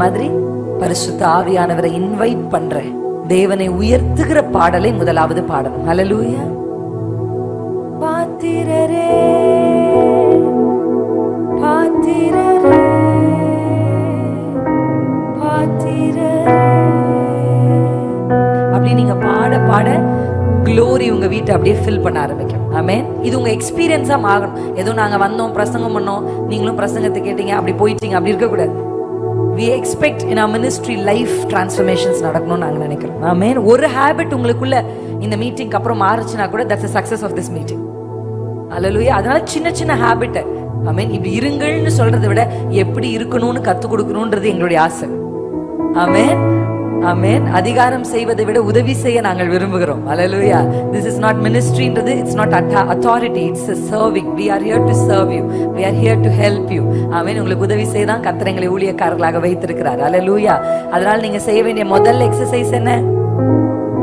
மாதிரி பரிசுத்த ஆவியானவரை இன்வைட் பண்ற தேவனை உயர்த்துகிற பாடலை முதலாவது பாடணும். ஹல்லேலூயா. பாத்திரரே பாத்திரரே பாத்திரரே அப்படி நீங்க பாட பாட க்ளோரி உங்க வீட்டை அப்படியே ஃபில் பண்ண ஆரம்பிக்கும். ஆமென். இது உங்க எக்ஸ்பீரியன்ஸா மாறணும். ஏதோ நாங்க வந்தோம் பிரசங்கம் பண்ணோம் நீங்களும் பிரசங்கத்தை கேட்டீங்க அப்படி போயிட்டீங்க அப்படி இருக்க கூடாது. we expect in our ministry life transformations நடக்கணும்னு நாங்க நினைக்கிறோம். ஆமென். ஒரு ஹாபிட் உங்களுக்குள்ள இந்த மீட்டிங்க்கு அப்புறம் மாறுச்சுனா கூட that's the success of this meeting. ஹல்லேலூயா. அதனால சின்ன சின்ன ஹாபிட் ஆமென் இப்படி இருங்கள்னு சொல்றதை விட எப்படி இருக்கணும்னு கத்து கொடுக்கணும்ன்றது எங்களுடைய ஆசை. ஆமென் ஆமென். அதிகாரம் செய்வதை விட உதவி செய்ய நாங்கள் விரும்புகிறோம். ஹல்லேலூயா. this is not ministryன்றது, it's not authority, it's a serving. we are here to serve you, we are here to help you. ஆமென். உங்களுக்கு உதவி செய்ய தான் கர்த்தர் எங்களை ஊழியக்காரர்களாக வைத்திருக்கிறார். ஹல்லேலூயா. அதனால நீங்க செய்ய வேண்டிய முதல் எக்ஸசைஸ் என்ன?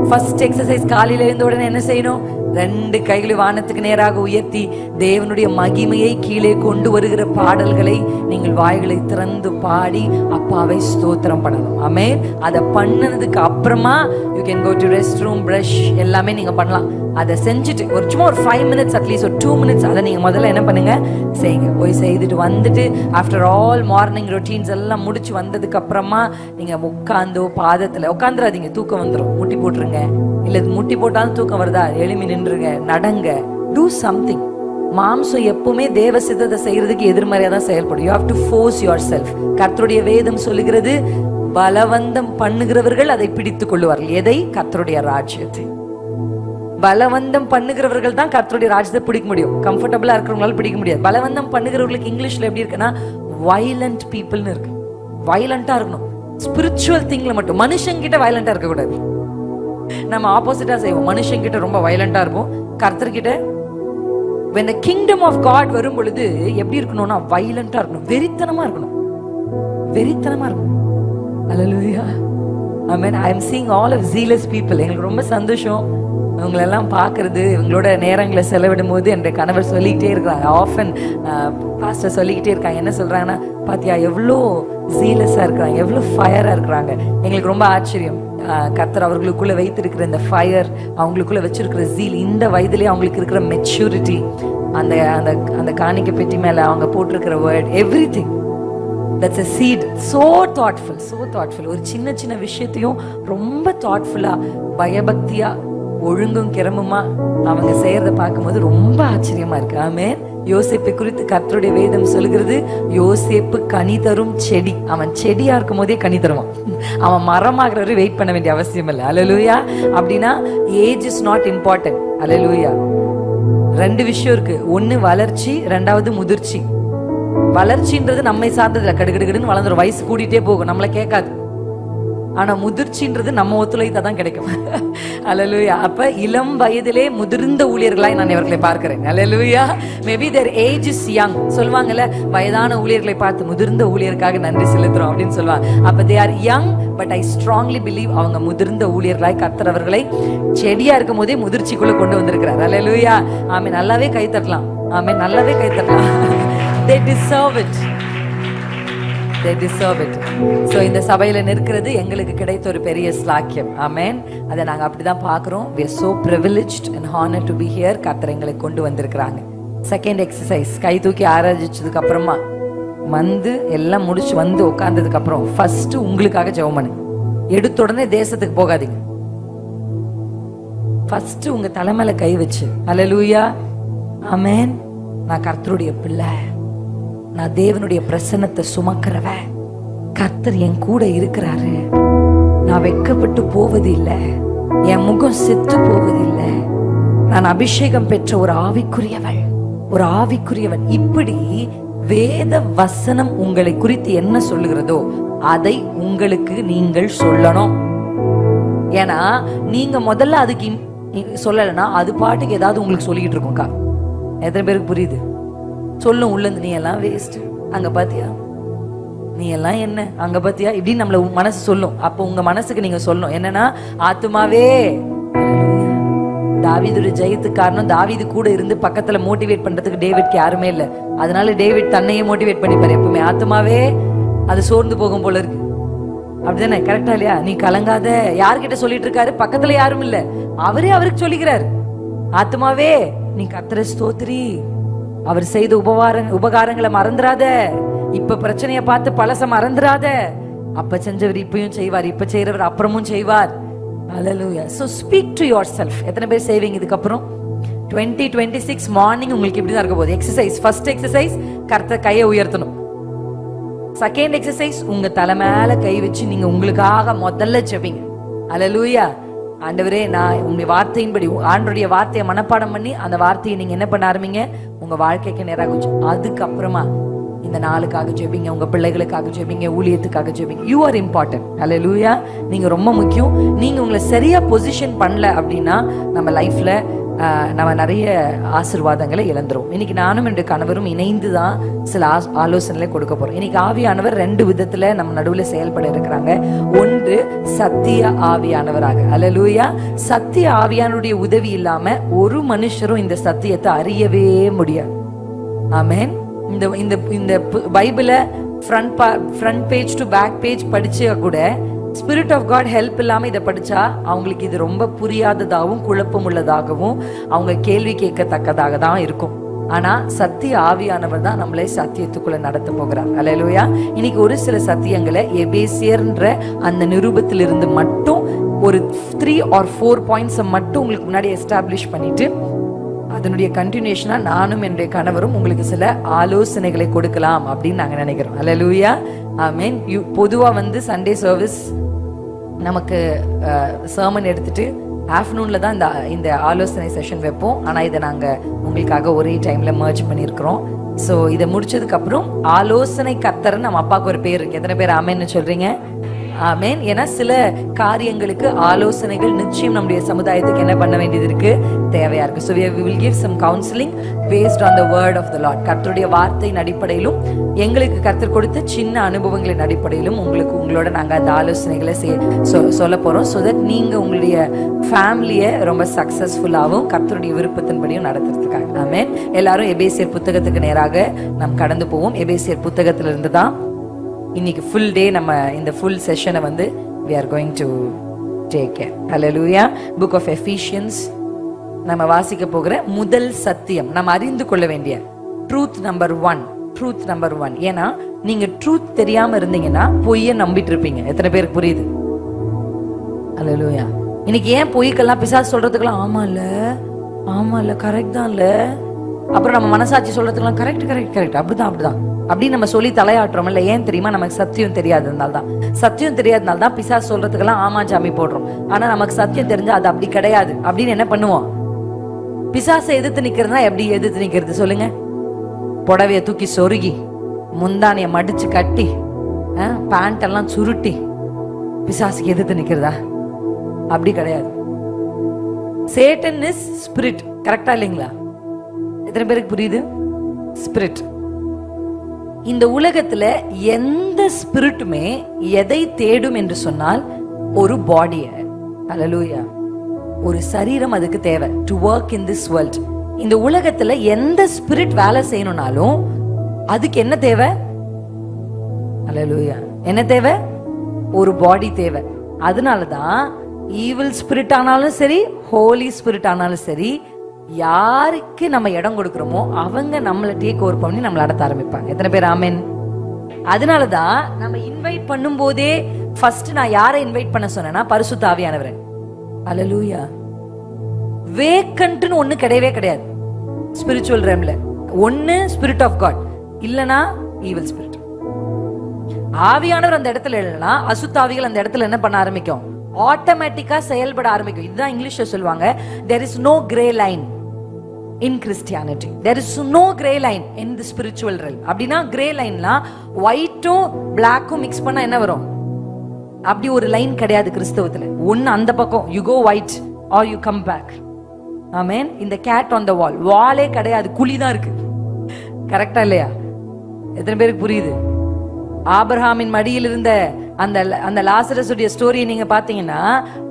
ஃபர்ஸ்ட் எக்ஸசைஸ் காலையில எழுந்த உடனே என்ன செய்யணும்? 2 கைகளை வானத்துக்கு நேராக உயர்த்தி தேவனுடைய மகிமையை கீழே கொண்டு வருகிற பாடல்களை நீங்கள் வாய்களை திறந்து பாடி அப்பாவை ஸ்தோத்திரம் பண்ணணும். ஆமென். அதை பண்ணதுக்கு அப்புறமா you can go to restroom, brush எல்லாமே நீங்க பண்ணலாம். அதை செஞ்சுட்டு ஒரு சும்மா ஒரு 5 minutes அட்லீஸ்ட் ஒரு 2 minutes அதை நீங்க முதல்ல என்ன பண்ணுங்க செய்யுங்க. போய் செய்துட்டு வந்துட்டு ஆஃப்டர் ஆல் மார்னிங் ரொட்டீன்ஸ் எல்லாம் முடிச்சு வந்ததுக்கு அப்புறமா நீங்க உட்காந்து பாதத்துல உட்காந்துடாதீங்க, தூக்கம் வந்துடும். முட்டி போட்டுருங்க. இல்ல முட்டி போட்டாலும் தூக்கம் வருதா எழுமி நின்றுங்க, நடங்க, டூ சம்திங். மாம்சம் எப்பவுமே தேவ சித்தத்தை செய்யறதுக்கு எதிர்மறையா தான் செயல்படும். You have to force your self. கர்த்தருடைய வேதம் சொல்லுகிறது பலவந்தம் பண்ணுகிறவர்கள் அதை பிடித்துக் கொள்ளுவார்கள். எதை? கர்த்தருடைய ராஜ்யத்தை. பலவந்தம் பண்ணுகிறவர்கள் தான் கர்த்தருடைய ராஜ்யத்தை பிடிக்க முடியும். கம்ஃபர்டபுளா இருக்கிறவங்களால பிடிக்க முடியாது. பலவந்தம் பண்ணுகிறவர்களுக்கு இங்கிலீஷ்ல எப்படி இருக்குன்னா வயலண்ட் பீப்புள்னு இருக்கு. வயலண்டா இருக்கணும். ஸ்பிரிச்சுவல் திங்ல மட்டும். மனுஷங்கிட்ட வயலண்டா இருக்க கூடாது. நம்ம ஆப்போசிட்டா செய்வோம். மனுஷங்கிட்ட ரொம்ப வயலண்டா இருப்போம். கர்த்தர்கிட்ட when the kingdom of God வரும் பொழுது எப்படி இருக்கணும்னா வயலண்டா இருக்கணும், வெறித்தனமா இருக்கணும், வெறித்தனமா இருக்கணும். ஹல்லேலூயா. ஆமென். I am seeing all of zealous people. எனக்கு ரொம்ப சந்தோஷம் இவங்களெல்லாம் பார்க்கறது. இவங்களோட நேரங்களை செலவிடும் போது என் கணவர் சொல்லிக்கிட்டே இருக்கிறாங்க. ஆஃபன் பாஸ்டர் சொல்லிக்கிட்டே இருக்காங்க. என்ன சொல்றாங்கன்னா, பாத்தியா எவ்வளோ ஜீலஸா இருக்கிறாங்க, எவ்வளோ ஃபயரா இருக்கிறாங்க. எங்களுக்கு ரொம்ப ஆச்சரியம். கர்த்தர் அவர்களுக்குள்ள வைத்திருக்கிற இந்த ஃபயர், அவங்களுக்குள்ள வச்சிருக்கிற ஜீல், இந்த வயதுலயே அவங்களுக்கு இருக்கிற மெச்சூரிட்டி, அந்த அந்த அந்த காணிக்கை பெட்டி மேல அவங்க போட்டிருக்கிற word, everything that's a seed. so thoughtful, so thoughtful. ஒரு சின்ன சின்ன விஷயத்தையும் ரொம்ப தாட்ஃபுல்லா பயபக்தியா ஒழுங்கும் கிரமமா அவங்க செய்யறத பார்க்கும்போது ரொம்ப ஆச்சரியமா இருக்கு. ஆமென். யோசேப்பை குறித்து கர்த்தருடைய வேதம் சொல்லுகிறது, யோசேப்பு கனி தரும் செடி. அவன் செடியா இருக்கும் போதே கனி தருவான். அவன் மரமாகிறவரை வெயிட் பண்ண வேண்டிய அவசியம் இல்லை. ஹல்லேலூயா. அப்படின்னா ஏஜ் இஸ் நாட் இம்பார்ட்டன்ட். ஹல்லேலூயா. 2 விஷயம் இருக்கு. ஒன்னு வளர்ச்சி, 2வது முதிர்ச்சி. வளர்ச்சின்றது நம்மை சார்ந்ததுல கடுகடுன்னு வளர்ந்துரும். வயசு கூடிட்டே போகும், நம்மளை கேட்காது. ஆனா முதிர்ச்சின்றது நம்ம ஒத்துழைத்தா தான் கிடைக்கும். ஹல்லேலூயா. அப்ப இளம் வயதிலே முதிர்ந்த ஊழியர்களாய் நான் இவர்களை பார்க்கிறேன். ஹல்லேலூயா. Maybe their age is young. சொல்வாங்கல்ல, வயதான ஊழியர்களை பார்த்து முதிர்ந்த ஊழியருக்காக நன்றி செலுத்துறோம் அப்படின்னு சொல்லுவாங்க. அப்ப they are young, but I strongly believe அவங்க முதிர்ந்த ஊழியர்களாய் கர்த்தர் அவர்களை செடியா இருக்கும் போதே முதிர்ச்சிக்குள்ள கொண்டு வந்திருக்கிறார். ஹல்லேலூயா. ஆமென். நல்லாவே கை தட்டலாம். ஆமென். நல்லாவே கை தட்டலாம். they deserve it. they deserve it. so இந்த சபையில நிற்கிறது எங்களுக்கு கிடைத்த ஒரு பெரிய ஸ்லாக்கியம். ஆமென். அதை நாங்க அப்படிதான் பார்க்கிறோம். we are so privileged and honored to be here. கர்த்தர் எங்களை கொண்டு வந்திருக்கிறாங்க. செகண்ட் எக்ஸசைஸ், கை தூக்கி ஆராய்ச்சதுக்கு அப்புறமா வந்து எல்லாம் முடிச்சு வந்து உட்கார்ந்ததுக்கு அப்புறம் ஃபர்ஸ்ட் உங்களுக்காக ஜெபம் பண்ணுங்க. எடுத்த உடனே தேசத்துக்கு போகாதீங்க. ஃபர்ஸ்ட் உங்க தலைமையில கை வச்சு, ஹல்லேலூயா, ஆமென், நான் கர்த்தருடைய பிள்ளை, நான் தேவனுடைய பிரசன்னத்தை சுமக்கிறவன், கர்த்தர் என் கூட இருக்கிறாரு, நான் வெட்கப்பட்டு போவது இல்லை, என் முகம் செத்து போவது இல்லை, நான் அபிஷேகம் பெற்ற ஒரு ஆவிக்குரியவள், ஒரு ஆவிக்குரியவன். இப்படி வேத வசனம் உங்களை குறித்து என்ன சொல்லுகிறதோ அதை உங்களுக்கு நீங்கள் சொல்லணும். ஏன்னா நீங்க முதல்ல அதுக்கு சொல்லலைன்னா அது பாட்டுக்கு ஏதாவது உங்களுக்கு சொல்லிக்கிட்டு இருக்கும்க்கா. எத்தனை பேருக்கு புரியுது? சொல்லும் உள்ளந்து, நீ எல்லாம் வேஸ்ட், அங்க பாத்தியா, நீ எல்லாம் என்ன, அங்க பாத்தியா, இப்படின்னு நம்மள மனசு சொல்லும். அப்போ உங்க மனசுக்கு நீங்க சொல்லணும் என்னன்னா, ஆத்துமாவே, தாவீதுடைய ஜெயத்துக்கு காரணம் தாவீது கூட இருந்து பக்கத்துல மோட்டிவேட் பண்றதுக்கு டேவிட்க்கு யாருமே இல்லை. அதனால டேவிட் தன்னையே மோட்டிவேட் பண்ணிப்பாரு எப்பவுமே. ஆத்துமாவே, அது சோர்ந்து போகும் போல இருக்கு, அப்படிதானே? கரெக்டா இல்லையா? நீ கலங்காத. யார்கிட்ட சொல்லிட்டு இருக்காரு? பக்கத்துல யாரும் இல்ல, அவரே அவருக்கு சொல்லிக்கிறார். ஆத்மாவே நீ கர்த்தரை ஸ்தோத்திரி, அவர் செய்த உபகாரங்களை மறந்துடாத. இப்ப பிரச்சனைய பார்த்து பழச மறந்துடாத. அப்ப செஞ்சவர் இப்பயும் செய்வார், இப்ப செய்யறவர் அப்புறமும் செய்வார். Hallelujah. So speak to yourself. எத்தனை பேர் செய்வீங்க இதுக்கப்புறம்? 2026 மார்னிங் உங்களுக்கு இப்படிதான் இருக்க போகுது. எக்ஸசைஸ், ஃபர்ஸ்ட் எக்ஸசைஸ் கர்த்தர் கையை உயர்த்தணும். செகண்ட் எக்ஸசைஸ் உங்க தலை மேல கை வச்சு நீங்க உங்களுக்காக முதல்ல ஜெபிங்க. Hallelujah. ஆண்டவரே, நான் உங்க வார்த்தையின்படி, ஆண்டவருடைய வார்த்தையை மனப்பாடம் பண்ணி அந்த வார்த்தையை நீங்க என்ன பண்ண ஆரம்பிங்க, உங்க வாழ்க்கைக்கு நேராக வச்சு அதுக்கப்புறமா இந்த நாளுக்காக ஜெபிங்க, உங்க பிள்ளைகளுக்காக ஜெபிங்க, ஊழியத்துக்காக ஜெபிங்க. You are important. ஹல்லேலூயா. நீங்க ரொம்ப முக்கியம். நீங்க உங்களை சரியா பொசிஷன் பண்ணல அப்படின்னா நம்ம லைஃப்ல நம்ம நிறைய ஆசீர்வாதங்களை இழந்துரும். இன்னைக்கு நானும் என்னுடைய கணவரும் இணைந்து தான் சில ஆலோசனைகளை கொடுக்க போறோம். இன்னைக்கு ஆவியானவர் 2 விதத்துல நம்ம நடுவுல செயல்பட இருக்கிறாங்க. ஒன்று சத்திய ஆவியானவராக. ஹல்லேலூயா. சத்திய ஆவியானுடைய உதவி இல்லாம ஒரு மனுஷரும் இந்த சத்தியத்தை அறியவே முடியாது. ஆமென். இந்த பைபிள front page to back page படிச்சா கூட ஸ்பிரிட் ஆஃப் காட் ஹெல்ப் இல்லாம இதை படிச்சா அவங்களுக்கு இது ரொம்ப புரியாததாகவும் குழப்பம் உள்ளதாகவும் அவங்க கேள்வி கேட்கத்தக்கதாக தான் இருக்கும். ஆனா சத்திய ஆவியானவர் தான் நம்மளை சத்தியத்துக்குள்ள நடத்த போகிறார். அல்லேலூயா. இன்னைக்கு ஒரு சில சத்தியங்களை எபேசியர்ன்ற அந்த நிருபத்திலிருந்து மட்டும் ஒரு 3 or 4 பாயிண்ட்ஸ் மட்டும் உங்களுக்கு முன்னாடி எஸ்டாப்ளிஷ் பண்ணிட்டு அதனுடைய கண்டினியூஷனா நானும் என்னுடைய கணவரும் உங்களுக்கு சில ஆலோசனைகளை கொடுக்கலாம் அப்படின்னு நாங்க நினைக்கிறோம். அல்லேலூயா. ஆமென். பொதுவா சண்டே சர்வீஸ் நமக்கு சர்மன் எடுத்துட்டு ஆஃப்டர்நூன்ல தான் இந்த ஆலோசனை செஷன் வைப்போம். ஆனா இதை நாங்க உங்களுக்காக ஒரே டைம்ல மர்ஜ் பண்ணியிருக்கிறோம். ஸோ இதை முடிச்சதுக்கு அப்புறம் ஆலோசனை கர்த்தர்னு நம்ம அப்பாவுக்கு ஒரு பேர் இருக்கு. எத்தனை பேர் ஆமென்னு சொல்றீங்க? ஆமென். ஏன்னா சில காரியங்களுக்கு ஆலோசனைகள் நிச்சயம் நம்முடைய சமுதாயத்துக்கு என்ன பண்ண வேண்டியது இருக்கு, தேவையா இருக்கு. So we will give some counseling based on the word of the Lord. கர்த்தருடைய வார்த்தையின் அடிப்படையிலும் எங்களுக்கு கர்த்தர் கொடுத்த சின்ன அனுபவங்களின் அடிப்படையிலும் உங்களோட நாங்க அந்த ஆலோசனைகளை சொல்ல போறோம். so that நீங்க உங்களுடைய ஃபேமிலியை ரொம்ப சக்சஸ்ஃபுல்லாகவும் கர்த்தருடைய விருப்பத்தின்படியும் நடத்துறதுக்காக. ஆமென். எல்லாரும் எபேசியர் புத்தகத்துக்கு நேராக நாம் கடந்து போவோம். எபேசியர் புத்தகத்திலிருந்து தான் இன்னைக்கு ஃபுல் டே நம்ம இந்த full செஷனை we are going to take care. Hallelujah. Book of Ephesians நம்ம வாசிக்க போகிற முதல் சத்தியம், நம்ம அறிந்து கொள்ள வேண்டிய ட்ரூத் நம்பர் 1. ஏன்னா நீங்க ட்ரூத் தெரியாம இருந்தீங்கன்னா பொய்ய நம்பிட்டு இருப்பீங்க. எத்தனை பேருக்கு புரியுது? Hallelujah. இன்னைக்கு ஏன் பொய்க்கெல்லாம் பிசாசு சொல்றதுக்கெல்லாம் ஆமா இல்ல கரெக்ட் தான் இல்ல, அப்புறம் நம்ம மனசாட்சி சொல்றதுக்கெல்லாம் கரெக்ட் அப்படிதான் அப்படின்னு நம்ம சொல்லி தலையாட்டுறோம் இல்ல? ஏன் தெரியுமா? நமக்கு சத்தியம் தெரியாததுனால தான் பிசாசு சொல்றதுக்கெல்லாம் ஆமா ஜாமி போடுறோம். ஆனா நமக்கு சத்தியம் தெரிஞ்சா அது அப்படி கிடையாது அப்படின்னு என்ன பண்ணுவோம்? பிசாசை எதிர்த்து நிக்கிறதுனா எப்படி எதிர்த்து நிக்கிறது சொல்லுங்க? புடவைய தூக்கி சொருகி, முந்தானிய மடிச்சு கட்டி, பேண்ட் எல்லாம் சுருட்டி பிசாசுக்கு எதிர்த்து நிக்கிறதா? அப்படி கிடையாது. Satan is spirit. கரெக்டா இல்லைங்களா? எத்தனை பேருக்கு புரியுது? ஸ்பிரிட். இந்த உலகத்துல எந்த ஸ்பிரிட்டுமே எதை தேடும் என்று சொன்னால் ஒரு பாடிய. ஹல்லேலூயா. ஒரு சரீரம் அதுக்கு தேவை to work in this world. இந்த உலகத்துல எந்த ஸ்பிரிட் வேலை செய்யணும்னாலும் அதுக்கு என்ன தேவை? ஹல்லேலூயா. என்ன தேவை? ஒரு பாடி தேவை. அதனாலதான் ஈவில் ஸ்பிரிட் ஆனாலும் சரி, ஹோலி ஸ்பிரிட் ஆனாலும் சரி, யாருக்கு நம்ம இடம் கொடுக்கிறோமோ அவங்க நம்மள டேக் ஓவர் பண்ணி நம்மள நடத்த ஆரம்பிப்பாங்க. எத்தனை பேர் ஆமென்? அதனாலதான் நம்ம இன்வைட் பண்ணும் போதே ஃபர்ஸ்ட் நான் யாரை இன்வைட் பண்ண சொன்னேன்னா பரிசுத்த ஆவியானவரை. ஹல்லேலூயா. வேக்கன்ட்னு ஒண்ணு கிடையவே கிடையாது ஸ்பிரிச்சுவல் ரேம்ல. ஒண்ணு ஸ்பிரிட் ஆஃப் காட், இல்லனா ஈவில் ஸ்பிரிட். ஆவியானவர் அந்த இடத்துல இல்லைன்னா அசுத்தாவிகள் அந்த இடத்துல என்ன பண்ண ஆரம்பிக்கும்? ஆட்டோமேட்டிக்கா செயல்பட ஆரம்பிக்கும். இதுதான் இங்கிலீஷ்ல சொல்லுவாங்க, there is no gray line in Christianity. There is no gray line in the spiritual realm. அப்படினா gray lineனா whiteம் blackம் mix பண்ணா என்ன வரும்? அப்படி ஒரு லைன் கிடையாது கிறிஸ்தவத்துல. ஒன்னு அந்த பக்கம் you go white or you come back. ஆமென். இந்த cat on the wall, வாலே கிடையாது, குழி தான் இருக்கு. கரெக்ட்டா இல்லையா? எத்தனை பேருக்கு புரியுது? ஆபிரகாமின் மடியில் இருந்த அந்த லாசரஸ் உடைய ஸ்டோரியை நீங்க பாத்தீங்கன்னா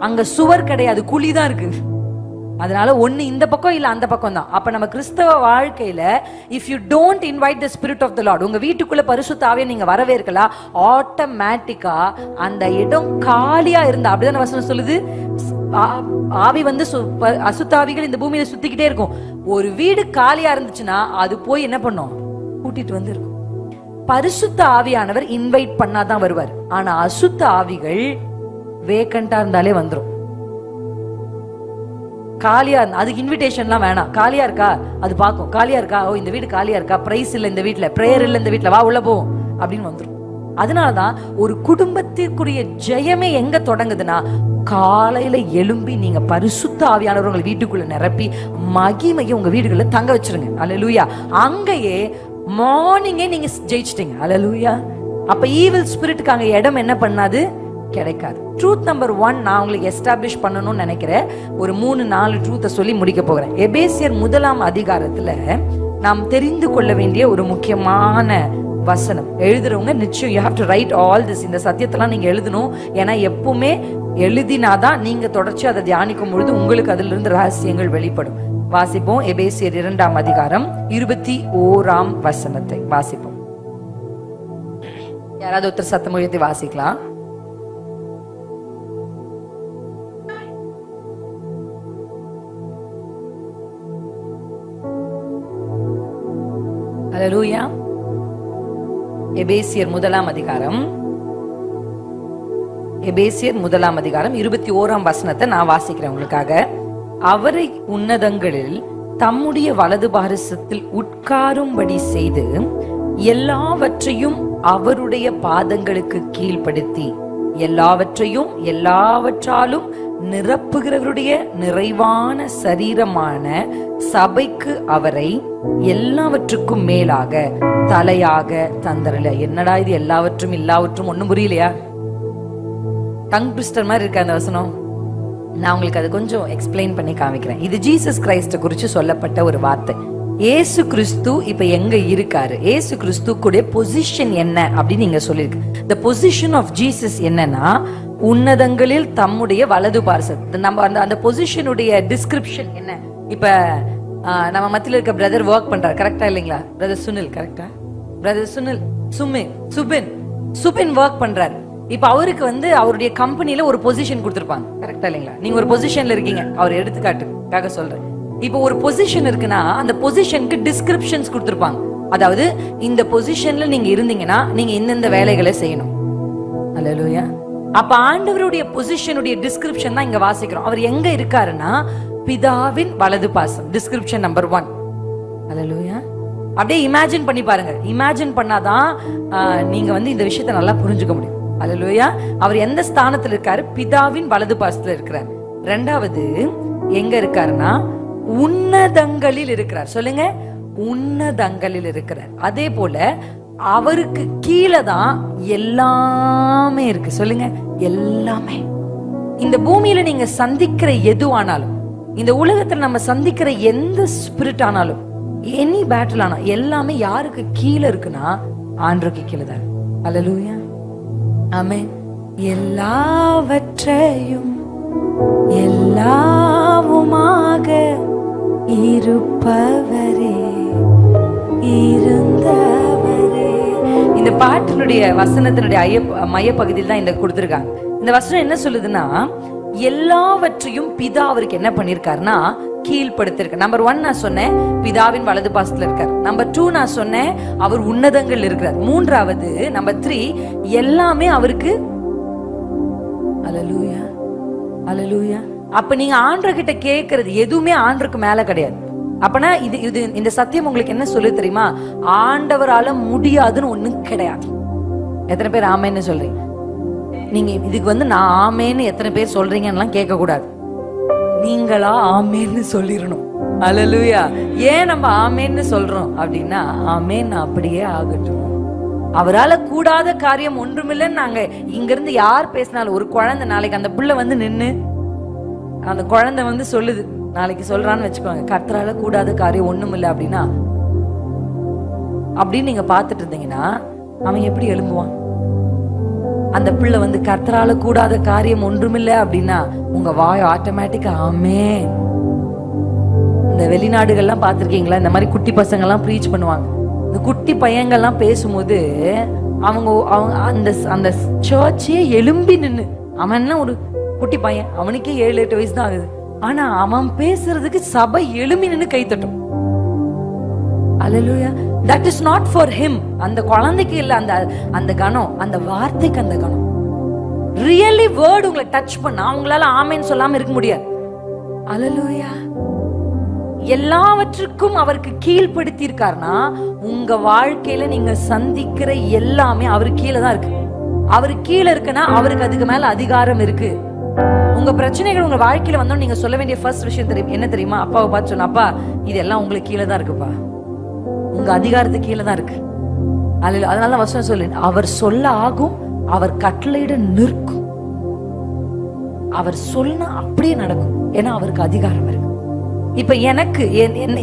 அங்க சுவர் கிடையாது, குழி தான் இருக்கு. அதனால ஒண்ணு இந்த பக்கம் இல்ல அந்த பக்கம் தான். அப்ப நம்ம கிறிஸ்தவ வாழ்க்கையில if you don't invite the spirit of the lord, உங்க வீட்டுக்குள்ள பரிசுத்த ஆவியை நீங்க வரவேற்கலாம், ஆட்டோமேட்டிக்கா அந்த இடம் காலியா இருந்தா, அப்படிதான் வசனம் சொல்லுது, ஆவி வந்து அசுத்தாவிகள் இந்த பூமியில சுத்திக்கிட்டே இருக்கும். ஒரு வீடு காலியா இருந்துச்சுன்னா அது போய் என்ன பண்ணும், கூட்டிட்டு வந்து இருக்கும். பரிசுத்த ஆவியானவர் இன்வைட் பண்ணாதான் வருவார். ஆனா அசுத்த ஆவிகள் வேக்கண்டா இருந்தாலே வந்துரும். காலியா அதுக்கு இன்விடேஷன்லாம் வேணாம். காலியா இருக்கா அது பார்க்கும், காலியா இருக்கா, ஓ இந்த வீடு காலியா இருக்கா, பிரைஸ் இல்ல இந்த வீட்டுல, பிரேயர் இல்ல இந்த வீட்டுல, வா உள்ள போ அப்படின்னு வந்துடும். அதனாலதான் ஒரு குடும்பத்திற்குரிய ஜெயமே எங்க தொடங்குதுன்னா, காலையில எழும்பி நீங்க பரிசுத்த ஆவியானவர் உங்க வீட்டுக்குள்ள நிரப்பி மகிமையை உங்க வீடுகளில் தங்க வச்சிருங்க. அல்லேலூயா. அங்கேயே மார்னிங்கே நீங்க ஜெயிச்சிட்டீங்க. அல்லேலூயா. அப்ப ஈவில் ஸ்பிரிட்டுக்கு அங்க இடம் என்ன பண்ணாது, கிடைக்காது. ட்ரூத் நம்பர் 1 நான் உங்களுக்கு எஸ்டாப்ளிஷ் பண்ணணும்னு நினைக்கிறேன். ஒரு 3-4 ட்ரூத்தை சொல்லி முடிக்க போகிறேன். எபேசியர் 1ஆம் அதிகாரத்துல நாம் தெரிந்து கொள்ள வேண்டிய ஒரு முக்கியமான வசனம். எழுதுறவங்க நிச்சயம் you have to right all this. இந்த சத்தியத்தெல்லாம் நீங்க எழுதணும். ஏன்னா எப்பவுமே எழுதினாதான் நீங்க தொடர்ச்சி அதை தியானிக்கும் பொழுது உங்களுக்கு அதுல இருந்து ரகசியங்கள் வெளிப்படும். வாசிப்போம். எபேசியர் 2ஆம் அதிகாரம் 21ஆம் வசனத்தை வாசிப்போம். யாராவது ஒருத்தர் சத்தம் உயர்த்தி வாசிக்கலாம். அல்லேலூயா. எபேசியர் 1ஆம் அதிகாரம் 21ஆம் வசனத்தை நான் வாசிக்கிறேன் உங்களுக்காக. அவரை உன்னதங்களில் தம்முடைய வலது பாரிசத்தில் உட்காரும்படி செய்து எல்லாவற்றையும் அவருடைய பாதங்களுக்கு கீழ்ப்படுத்தி எல்லாவற்றையும் எல்லாவற்றாலும் நிரப்புகிறவருடைய நிறைவான சரீரமான சபைக்கு அவரை எல்லாவற்றுக்கும் மேலாக தலையாக தந்தரல. என்னடா இது எல்லாவற்றும் எல்லாவற்றும், ஒண்ணும் புரியலையா? டங் ட்விஸ்டர் மாதிரி இருக்க அந்த வசனம். நான் உங்களுக்கு அது கொஞ்சம் எக்ஸ்பிளைன் பண்ணி காமிக்கிறேன். இது ஜீசஸ் கிரைஸ்ட குறித்து சொல்லப்பட்ட ஒரு வார்த்தை. ஏசு கிறிஸ்து இப்ப எங்க இருக்காரு, ஏசு கிறிஸ்து கூட பொசிஷன் என்ன அப்படின்னு நீங்க சொல்லிருக்கு. the position of Jesus என்னன்னா, உன்னதங்களில் தம்முடைய வலது பார்சல். நம்ம அந்த பொசிஷனுடைய டிஸ்கிரிப்ஷன் என்ன? இப்ப நம்ம மத்தியில இருக்க பிரதர் ஒர்க் பண்றாரு, கரெக்டா இல்லைங்களா? பிரதர் சுனில், கரெக்டா? பிரதர் சுனில், சுபின் ஒர்க் பண்றாரு. இப்ப அவருக்கு வந்து அவருடைய கம்பெனில ஒரு பொசிஷன் கொடுத்திருப்பாங்க, கரெக்டா இல்லைங்களா? நீங்க ஒரு பொசிஷன்ல இருக்கீங்க, அவர் எடுத்துக்காட்டுக்காக சொல்றேன். இப்போ ஒரு பொசிஷன் இருக்குன்னா அந்த பொசிஷனுக்கு டிஸ்கிரிப்ஷன்ஸ் கொடுத்திருப்பாங்க. அதாவது இந்த பொசிஷன்ல நீங்க இருந்தீங்கன்னா நீங்க இந்த வேலைகளை செய்யணும். அல்லேலூயா. அப்ப ஆண்டவருடைய பொசிஷனுடைய டிஸ்கிரிப்ஷன் தான் இங்க வாசிக்கிறோம். அவர் எங்க இருக்காருன்னா பிதாவின் வலது பாசம், டிஸ்கிரிப்ஷன் நம்பர் 1. அல்லேலூயா. அப்படியே இமேஜின் பண்ணி பாருங்க. இமேஜின் பண்ணாதான் நீங்க வந்து இந்த விஷயத்தை நல்லா புரிஞ்சுக்க முடியும். அல்லேலூயா. அவர் எந்த ஸ்தானத்துல இருக்காரு? பிதாவின் வலது பாசத்துல இருக்கிறார். 2வது எங்க இருக்காருன்னா உன்னதங்களில் இருக்கிறார். சொல்லுங்க, உன்னதங்களில் இருக்கிறார். அதே போல அவருக்கு கீழே தான் எல்லாமே இருக்கு. சொல்லுங்க, எல்லாமே. இந்த பூமியில நீங்க சந்திக்கிற எதுவானாலும், இந்த உலகத்துல நம்ம சந்திக்கிற எந்த ஸ்பிரிட் ஆனாலும், எனி பேட்டில் ஆனா எல்லாமே யாருக்கு கீழே இருக்குன்னா ஆண்டவருக்கு கீழே தான். அல்லேலூயா. ஆமென். எல்லாவற்றையும் எல்லாவுமாக இருப்பவரே, இருந்தவரே. இந்த பாட்டினுடைய வசனத்தினுடைய மையப்பகுதியில் தான் இந்த கொடுத்திருக்காங்க. இந்த வசனம் என்ன சொல்லுதுன்னா, எல்லாவற்றையும் பிதா அவருக்கு என்ன பண்ணிருக்காருன்னா கீழ்படுத்திருக்க. நம்பர் 1 நான் சொன்னேன், பிதாவின் வலது பாசத்துல இருக்கார். நம்பர் 2 நான் சொன்னேன், அவர் உன்னதங்கள் இருக்கிறார். 3வது நம்பர் 3 எல்லாமே அவருக்கு. அல்லேலூயா, அல்லேலூயா. அப்ப நீங்க ஆண்டவர்கிட்ட கேட்கறது எதுவுமே ஆண்டவருக்கு மேல கிடையாது. அப்பனா இது இந்த சத்தியம் உங்களுக்கு என்ன சொல்லு தெரியுமா? ஆண்டவரால முடியாதுன்னு ஒண்ணும் கிடையாது. எத்தனை பேர் ஆமேன்னு சொல்றீங்க? நீங்க இதுக்கு வந்து நான் ஆமேன்னு எத்தனை பேர் சொல்றீங்கன்னு கேட்க கூடாது. நீங்களா ஆமேன்னு சொல்லிடணும். அல்லேலூயா. ஏன் நம்ம ஆமேன்னு சொல்றோம் அப்படின்னா, ஆமேன் அப்படியே ஆகட்டும், அவரால கூடாத காரியம் ஒன்றுமில்லைன்னு நாங்க இங்க இருந்து யார் பேசினாலும், ஒரு குழந்தை நாளைக்கு அந்த பிள்ளை வந்து நின்னு அந்த குழந்தை வந்து சொல்லுது, நாளைக்கு சொல்றான்னு வச்சுக்கோங்க, கர்த்தரால கூடாத காரியம் ஒண்ணும் இல்லை அப்படின்னா, அப்படின்னு நீங்க பாத்துட்டு இருந்தீங்கன்னா அவன் எப்படி எழும்புவான்? அந்த பிள்ளை வந்து கர்த்தரால கூடாத காரியம் ஒன்றுமில்லை அப்படின்னா உங்க வாய் ஆட்டோமேட்டிக்கா ஆமென் இந்த வெளிநாடுகள்லாம் பார்த்துருக்கீங்களா, இந்த மாதிரி குட்டி பசங்கள்லாம் ப்ரீச் பண்ணுவாங்க. இந்த குட்டி பையங்கள்லாம் பேசும்போது அவங்க அந்த அந்த சர்ச்சையே எழும்பி நின்று, அவன் என்ன ஒரு குட்டி பையன், அவனுக்கே 7-8 வயசு தான் ஆகுது, ஆனா அவன் பேசுறதுக்கு சபை எழும்பி நின்று கை தட்டும். அல்லேலூயா. That is not for him. அந்த குழந்தைக்கு இல்ல அந்த அந்த கணம், அந்த வார்த்தைக்கு அந்த கணம். ரியலி வேர்ட் உங்களை டச் பண்ணா உங்களால ஆமென் சொல்லாம இருக்க முடியாது. அல்லேலூயா. எல்லாவற்றுக்கும் அவருக்கு கீழ்ப்படுத்தி இருக்காருன்னா உங்க வாழ்க்கையில நீங்க சந்திக்கிற எல்லாமே அவருக்கு கீழே தான் இருக்கு. அவருக்கு கீழே இருக்குன்னா அவருக்கு அதுக்கு மேல அதிகாரம் இருக்கு. உங்க பிரச்சனைகள் உங்க வாழ்க்கையில வந்தோம் நீங்க சொல்ல வேண்டிய ஃபர்ஸ்ட் விஷயம் தெரியும் என்ன தெரியுமா? அப்பாவை பார்த்து சொன்ன, அப்பா இதெல்லாம் உங்களுக்கு கீழே தான் இருக்குப்பா, உங்க அதிகாரத்துக்கு கீழே தான் இருக்கு. அதனால வசனம் சொல்லு, அவர் சொல்ல ஆகும், அவர் கட்டளையிட நிற்கும். அவர் சொன்னா அப்படியே நடக்கும், ஏன்னா அவருக்கு அதிகாரம் இருக்கு. இப்ப எனக்கு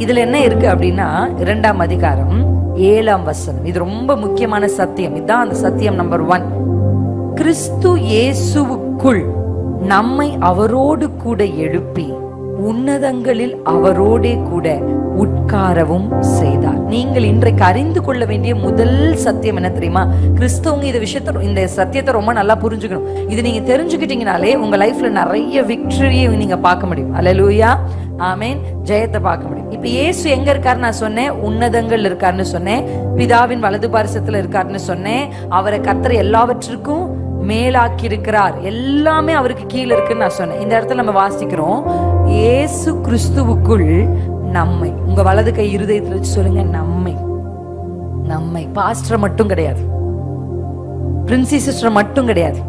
இதுல என்ன இருக்கு அப்படின்னா 2ஆம் அதிகாரம் 7ஆம் வசனம். இது ரொம்ப முக்கியமான சத்தியம். இதுதான் அந்த சத்தியம் நம்பர் 1. கிறிஸ்து இயேசுவுக்குள் நம்மை அவரோடு கூட எழுப்பி உன்னதங்களில் அவரோடே கூட உட்காரவும் செய்தார். நீங்கள் இன்றைக்கு அறிந்து கொள்ள வேண்டிய முதல் சத்தியம் என்ன தெரியுமா? கிறிஸ்தவங்க இந்த சத்தியத்தை ரொம்ப நல்லா புரிஞ்சுக்கணும். இது நீங்க தெரிஞ்சுக்கிட்டீங்கனாலே உங்க லைஃப்ல நிறைய விக்டரியை நீங்க பார்க்க முடியும். அல்லேலூயா, ஆமென், ஜெயத்தை பார்க்க முடியும். இப்ப இயேசு எங்க இருக்காரு நான் சொன்னேன்? உன்னதங்கள் இருக்காருன்னு சொன்னேன், பிதாவின் வலது பாரிசத்துல இருக்காருன்னு சொன்னேன். அவரை கர்த்தர் எல்லாவற்றுக்கும் மேலாக்கி இருக்கிறார், எல்லாமே அவருக்கு கீழே இருக்குன்னு நான் சொன்னேன். இந்த இடத்துல நம்ம வாசிக்கிறோம், இயேசு கிறிஸ்துவுக்குள் நம்மை. உங்க வலது கை இருதயத்துல வச்சு சொல்லுங்க, நம்மை. நம்மை பாஸ்டர் மட்டும் கிடையாது, பிரின்சி சிஸ்டர் மட்டும் கிடையாது,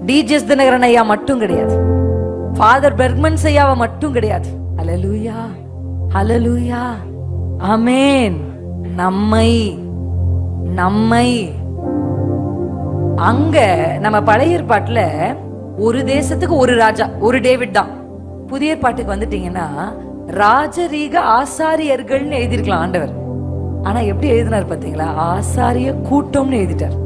டிஜிஎஸ் தினகரன் ஐயா மட்டும் கிடையாது, ஃபாதர் பெர்க்மன் ஐயாவை மட்டும் கிடையாது. அல்லேலூயா, அல்லேலூயா, ஆமென். நம்மை, நம்மை. அங்க நம்ம பழைய ஏற்பாட்டுல ஒரு தேசத்துக்கு ஒரு ராஜா, ஒரு டேவிட் தான். புதிய ஏற்பாட்டுக்கு வந்துட்டீங்கன்னா ராஜரீக ஆசாரியர்கள்னு எழுதிருக்கலாம் ஆண்டவர். ஆனா எப்படி எழுதினார் பாத்தீங்களா? ஆசாரிய கூட்டம்னு எழுதிட்டார்.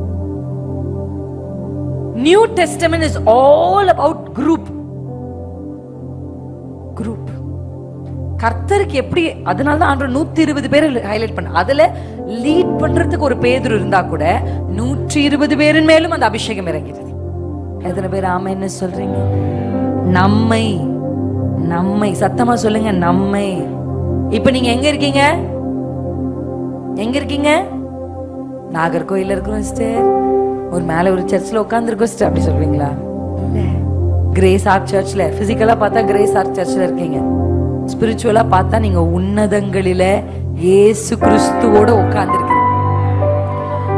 New Testament is all about group. Group கர்த்தருக்கு எப்படி, அதனால தான் ஆண்டவர் 120 பேர் ஹைலைட் பண்ண. அதுல லீட் பண்றதுக்கு ஒரு பேதுரு இருந்தா கூட 120 பேரின் மேலும் அந்த அபிஷேகம் இறங்கிறது. எத்தனை பேர் ஆமென்னு சொல்றீங்க? நம்மை, நம்மை சத்தமா சொல்லுங்க, நம்மை. இப்ப நீங்க எங்க இருக்கீங்க? எங்க இருக்கீங்க? நாகர்கோயில இருக்கிறோம் சிஸ்டர், ஒரு மேல ஒரு சர்ச்ல உட்கார்ந்து இருக்கோம் சிஸ்டர், அப்படி சொல்றீங்களா? கிரேஸ் ஆர்ட் சர்ச்ல, பிசிக்கலா பார்த்தா கிரேஸ் ஆர்ட் சர்ச்ல இருக்கீங்க. ஸ்பிரிச்சுவலா பார்த்தா நீங்க உன்னதங்களில இயேசு கிறிஸ்துவோட உட்கார்ந்து இருக்கீங்க.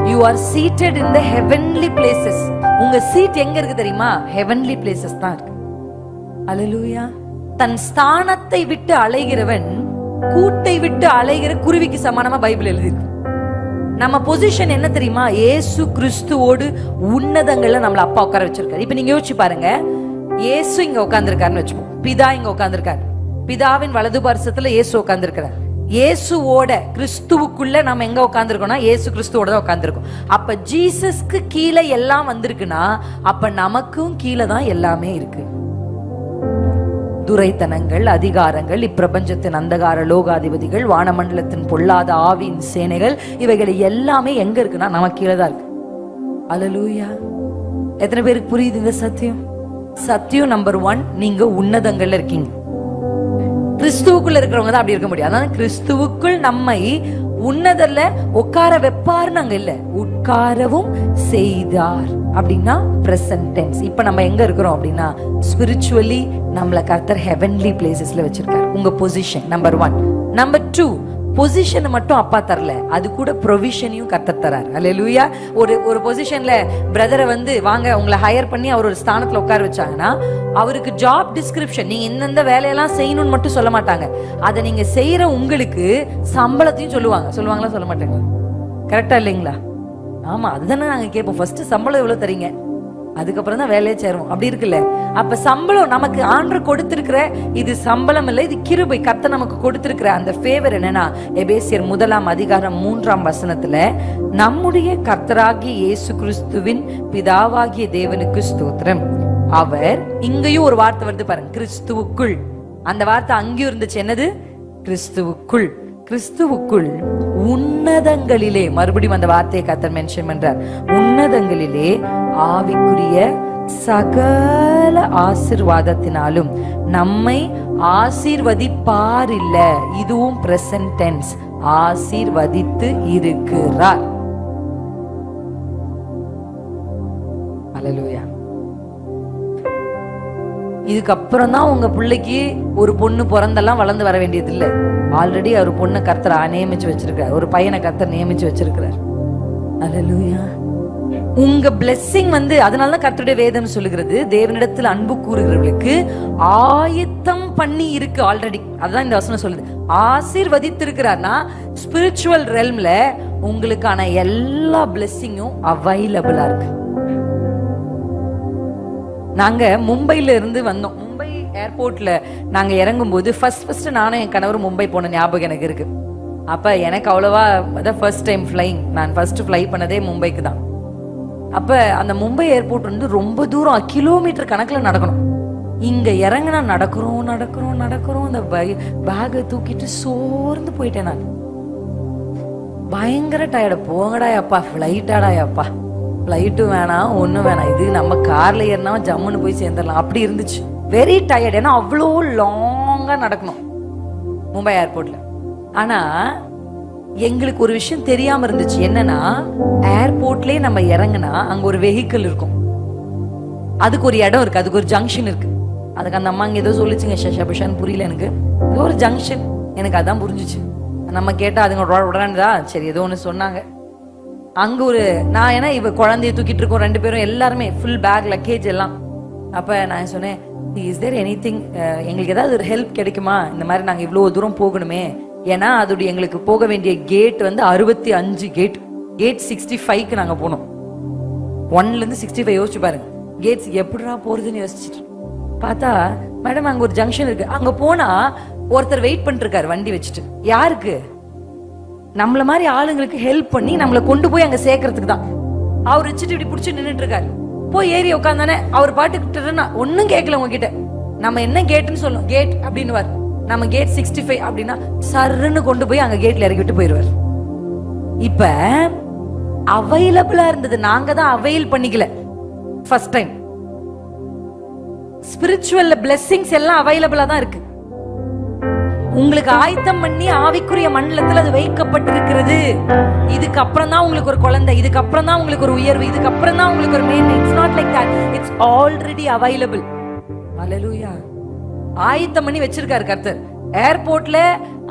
You are seated in the heavenly places. உங்க சீட் எங்க இருக்கு தெரியுமா? heavenly places தான் இருக்கு. அல்லேலூயா. தன் ஸ்தானத்தை விட்டு அலைகிறவன் கூட்டை விட்டு அலைகிற குருவிக்கு சமானமா பைபிள் எழுதிருக்கு. நம்ம பொசிஷன் என்ன தெரியுமா? இயேசு கிறிஸ்துவோடு உன்னதங்கள்ல நம்மள அப்பா உட்கார வச்சிருக்காரு. இப்ப நீங்க யோசிச்சு பாருங்க, இயேசு இங்க உட்கார்ந்திருக்காருன்னு வச்சுப்போம், பிதா இங்க உட்கார்ந்திருக்காரு, பிதாவின் வலது பார்சத்துல இயேசு உட்கார்ந்திருக்கிறார். இயேசுவோட, கிறிஸ்துவுக்குள்ள நம்ம எங்க உட்கார்ந்திருக்கோம்னா இயேசு கிறிஸ்துவோட தான் உட்கார்ந்திருக்கோம். அப்ப ஜீசஸ்க்கு கீழே எல்லாம் வந்திருக்குன்னா அப்ப நமக்கும் கீழே தான் எல்லாமே இருக்கு. துரைத்தனங்கள், அதிகாரங்கள், இப்பிரபஞ்சத்தின் அந்தகார லோகாதிபதிகள், வானமண்டலத்தின் பொல்லாத ஆவியின் சேனைகள், இவைகள் எல்லாமே எங்க இருக்குன்னா நமக்கு கீழே தான் இருக்கு. அல்லேலூயா. எத்தனை பேருக்கு புரியுது இந்த சத்தியம்? சத்தியம் நம்பர் 1, நீங்க உன்னதங்கள்ல இருக்கீங்க. கிறிஸ்துவுக்குள்ள இருக்கிறவங்க தான் அப்படி இருக்க முடியும். அதான் கிறிஸ்துவுக்குள் நம்மை உன்னதல்ல உட்கார வைப்பார்னு அங்க இல்ல, உட்காரவும் செய்தார் அப்படின்னா பிரசன்ட் டென்ஸ். இப்ப நம்ம எங்க இருக்கிறோம் அப்படின்னா ஸ்பிரிச்சுவலி நம்மள கர்த்தர் ஹெவன்லி பிளேசஸ்ல வச்சிருக்காரு. உங்க பொசிஷன் நம்பர் 1. நம்பர் 2, பொசிஷன் மட்டும் அப்பா தரல, அது கூட ப்ரொவிஷனையும் கர்த்தர் தரார். அல்லேலூயா. ஒரு பொசிஷன்ல பிரதரை வந்து வாங்க உங்களை ஹையர் பண்ணி அவர் ஒரு ஸ்தானத்துல உட்கார வச்சாங்கன்னா அவருக்கு ஜாப் டிஸ்கிரிப்ஷன், நீங்க இந்த வேலையெல்லாம் செய்யணும்னு மட்டும் சொல்ல மாட்டாங்க, அதை நீங்க செய்யற உங்களுக்கு சம்பளத்தையும் சொல்லுவாங்க. சொல்லுவாங்களா? சொல்ல மாட்டாங்க. கரெக்டா இல்லைங்களா? ஆமா, அதுதானே நாங்க கேட்போம். ஃபர்ஸ்ட் சம்பளம் எவ்வளவு தரீங்க, அதுக்கப்புறம் தான் வேலையை சேருவோம், அப்படி இருக்குல்ல? அப்ப சம்பளம் நமக்கு ஆண்டு கொடுத்திருக்கிற, இது சம்பளம் இல்லை, இது கிருபை. கர்த்தர் நமக்கு கொடுத்திருக்கிற அந்த ஃபேவர் என்னன்னா, எபேசியர் 1ஆம் அதிகாரம் 3ஆம் வசனத்துல, நம்முடைய கர்த்தராகிய இயேசு கிறிஸ்துவின் பிதாவாகிய தேவனுக்கு ஸ்தோத்திரம். அவர், இங்கேயும் ஒரு வார்த்தை வருது பாருங்க, கிறிஸ்துவுக்குள். அந்த வார்த்தை அங்கேயும் இருந்துச்சு. என்னது? கிறிஸ்துவுக்குள். கிறிஸ்துவுக்குள் உன்னதங்களிலே, மறுபடியும் அந்த வார்த்தையை கர்த்தர் மென்ஷன் பண்றார். உன்னதங்களிலே ஆவிக்குரிய சகல ஆசீர்வாதத்தினாலும் நம்மை ஆசீர்வதிப்பார் இல்ல, இதுவும் பிரசன்ட் டென்ஸ், ஆசீர்வதித்து இருக்கிறார். அல்லேலூயா. இதுக்கப்புறம் தான் உங்க பிள்ளைக்கு ஒரு பொண்ணு பிறந்தெல்லாம் வளர்ந்து வர வேண்டியது இல்லை. ஆல்ரெடி அவர் பொண்ணை கர்த்தர் நியமிச்சு வச்சிருக்கார், ஒரு பையனை கர்த்தர் நியமிச்சு வச்சிருக்கிறார். அல்லேலூயா. உங்க பிளெஸிங் அதனாலதான் கர்த்தருடைய வேதம் சொல்லுகிறது, தேவனிடத்தில் அன்பு கூறுகிறவர்களுக்கு ஆயத்தம் பண்ணி இருக்கு ஆல்ரெடி. அதான் இந்த வசனம் சொல்லுது. ஆசீர்வதித்து இருக்கிறார்னா ஸ்பிரிச்சுவல் ரெல்ம்ல உங்களுக்கான எல்லா பிளெஸிங்கும் அவைலபிளா இருக்கு. நாங்க மும்பைல இருந்து வந்தோம். மும்பை ஏர்போர்ட்ல நாங்க இறங்கும் போது ஃபர்ஸ்ட் நானும் என் கணவர் மும்பை போன ஞாபகம் எனக்கு இருக்கு. அப்ப எனக்கு அவ்வளவா ஃபர்ஸ்ட் டைம் ஃபிளைங், நான் ஃபர்ஸ்ட் ஃபிளை பண்ணதே மும்பைக்கு தான். அப்ப அந்த மும்பை ஏர்போர்ட் ரொம்ப தூரம், கிலோமீட்டர் கணக்குல நடக்கணும். இங்க இறங்கினா நடக்கிறோம். அந்த பேகை தூக்கிட்டு சோர்ந்து போயிட்டேன் நான். பயங்கர டயர்டு. போங்கடாயப்பா ஃபிளைட்டாடாயப்பா, ஃபிளைட்டும் வேணாம் ஒன்றும் வேணாம், இது நம்ம கார்ல ஏறினா ஜம்முன்னு போய் சேர்ந்துடலாம் அப்படி இருந்துச்சு. Very tired. ஏன்னா அவ்வளோ லாங்கா நடக்கணும் மும்பை ஏர்போர்ட்ல. ஆனா எங்களுக்கு ஒரு விஷயம் தெரியாம இருந்துச்சு. என்னன்னா, ஏர்போர்ட்லயே நம்ம இறங்கினா அங்க ஒரு வெஹிக்கிள் இருக்கும், அதுக்கு ஒரு இடம் இருக்கு, அதுக்கு ஒரு ஜங்ஷன் இருக்கு. அதுக்கு அந்த அம்மா ஏதோ சொல்லிச்சுங்க, ஷஷபிஷான்னு புரியல எனக்கு. ஏதோ ஒரு ஜங்ஷன், எனக்கு அதான் புரிஞ்சிச்சு. நம்ம கேட்டா அதுங்க உடனேதா சரி ஏதோ ஒன்று சொன்னாங்க. அங்க ஒரு நான் ஏன்னா இவ குழந்தைய தூக்கிட்டு இருக்கோம் 2 பேரும், எல்லாருமே ஃபுல் பேக் லக்கேஜ் எல்லாம். அப்ப நான் சொன்னேன், இஸ் தேர் எனிதிங், எங்களுக்கு ஏதாவது ஒரு ஹெல்ப் கிடைக்குமா, இந்த மாதிரி நாங்க இவ்வளவு தூரம் போகணுமே. ஏன்னா அதோடைய எங்களுக்கு போக வேண்டிய கேட் 65 கேட். கேட் 65க்கு நாங்க போனோம். 1ல இருந்து 65 யோசிச்சு பாருங்க. கேட்ஸ் எப்படிடா போறதுன்னு யோசிச்சுட்டு பார்த்தா, மேடம் அங்க ஒரு ஜங்ஷன் இருக்கு, அங்க போனா ஒருத்தர் வெயிட் பண்ணிட்டு இருக்காரு வண்டி வச்சுட்டு. யாருக்கு? நம்மள மாதிரி ஆளுங்களுக்கு ஹெல்ப் பண்ணி நம்மளை கொண்டு போய் அங்க சேர்க்கறதுக்கு தான். அவர் வச்சுட்டு இப்படி பிடிச்சி நின்றுட்டு இருக்காரு. போய் ஏறி உட்காந்தானே அவர் பாட்டுக்கிட்டு ஒன்னும் கேட்கல உங்ககிட்ட. நம்ம என்ன கேட்டுன்னு சொல்லும், கேட் அப்படின்னு. நம்ம கேட் 65 அப்படின்னா சருன்னு கொண்டு போய் அங்க கேட்ல இறக்கி விட்டு போயிருவார். இப்ப அவைலபிளா இருந்தது, நாங்க தான் அவைல் பண்ணிக்கல ஃபர்ஸ்ட் டைம். ஸ்பிரிச்சுவல் பிளெஸிங்ஸ் எல்லாம் அவைலபிளா தான் இருக்கு. உங்களுக்கு ஆயத்தம் பண்ணி ஆவிக்குரிய மண்டலத்தில் அது வைக்கப்பட்டிருக்கிறது. இதுக்கு அப்புறம் தான் உங்களுக்கு ஒரு குழந்தை, இதுக்கு அப்புறம் தான் உங்களுக்கு ஒரு உயர்வு, இதுக்கு அப்புறம் தான் உங்களுக்கு ஒரு மேன்மை. It's not like that, it's already available. ஹல்லேலூயா. ஆயத்தம் பண்ணி வச்சிருக்காரு கர்த்தர். ஏர்போர்ட்ல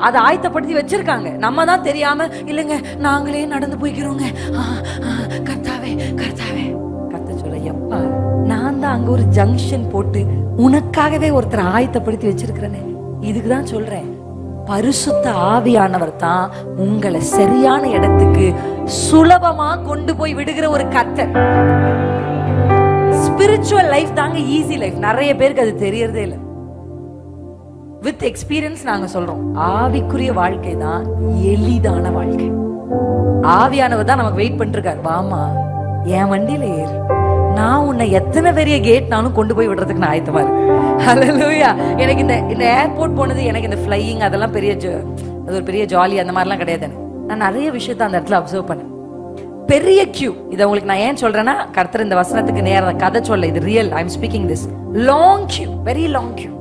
அதை ஆயத்தப்படுத்தி வச்சிருக்காங்க. நம்ம தான் தெரியாம, இல்லைங்க நாங்களே நடந்து போய்க்கிறோங்க, கர்த்தாவே கர்த்தாவே. கர்த்தர் சொல்ல, எப்பா நான் தான் அங்க ஒரு ஜங்ஷன் போட்டு உனக்காகவே ஒருத்தர் ஆயத்தப்படுத்தி வச்சிருக்கிறேனே. இதுக்குதான் சொல்றேன், பரிசுத்த ஆவியானவர் தான் உங்களை சரியான இடத்துக்கு சுலபமா கொண்டு போய் விடுகிற ஒரு கர்த்தர். ஸ்பிரிச்சுவல் லைஃப் தாங்க ஈஸி லைஃப். நிறைய பேருக்கு அது தெரியறதே இல்லை. வித் எக்ஸ்பீரியன்ஸ் நாங்க சொல்றோம், ஆவிக்குரிய வாழ்க்கை தான் எளிதான வாழ்க்கை. ஆவியானவர் தான் நமக்கு வெயிட் பண்ணிட்டு இருக்காரு. வாமா என் வண்டியில ஏறு, நான் உன்னை எத்தனை பெரிய கேட்னாலும் கொண்டு போய் விடுறதுக்கு நான் ஆயத்தமா இருக்கேன். ஹல்லேலூயா. எனக்கு இந்த ஏர்போர்ட் போனது, எனக்கு இந்த ஃப்ளையிங் அதெல்லாம் அது ஒரு பெரிய ஜாலி அந்த மாதிரிலாம் கிடையாது. நான் நிறைய விஷயத்த அந்த இடத்துல அப்சர்வ் பண்ணேன். பெரிய கியூ. இதை உங்களுக்கு நான் ஏன் சொல்றேன்னா, கர்த்தர் இந்த வசனத்துக்கு நேரம் கதை சொல்ல, இது real. I am speaking this. Long queue, very long queue.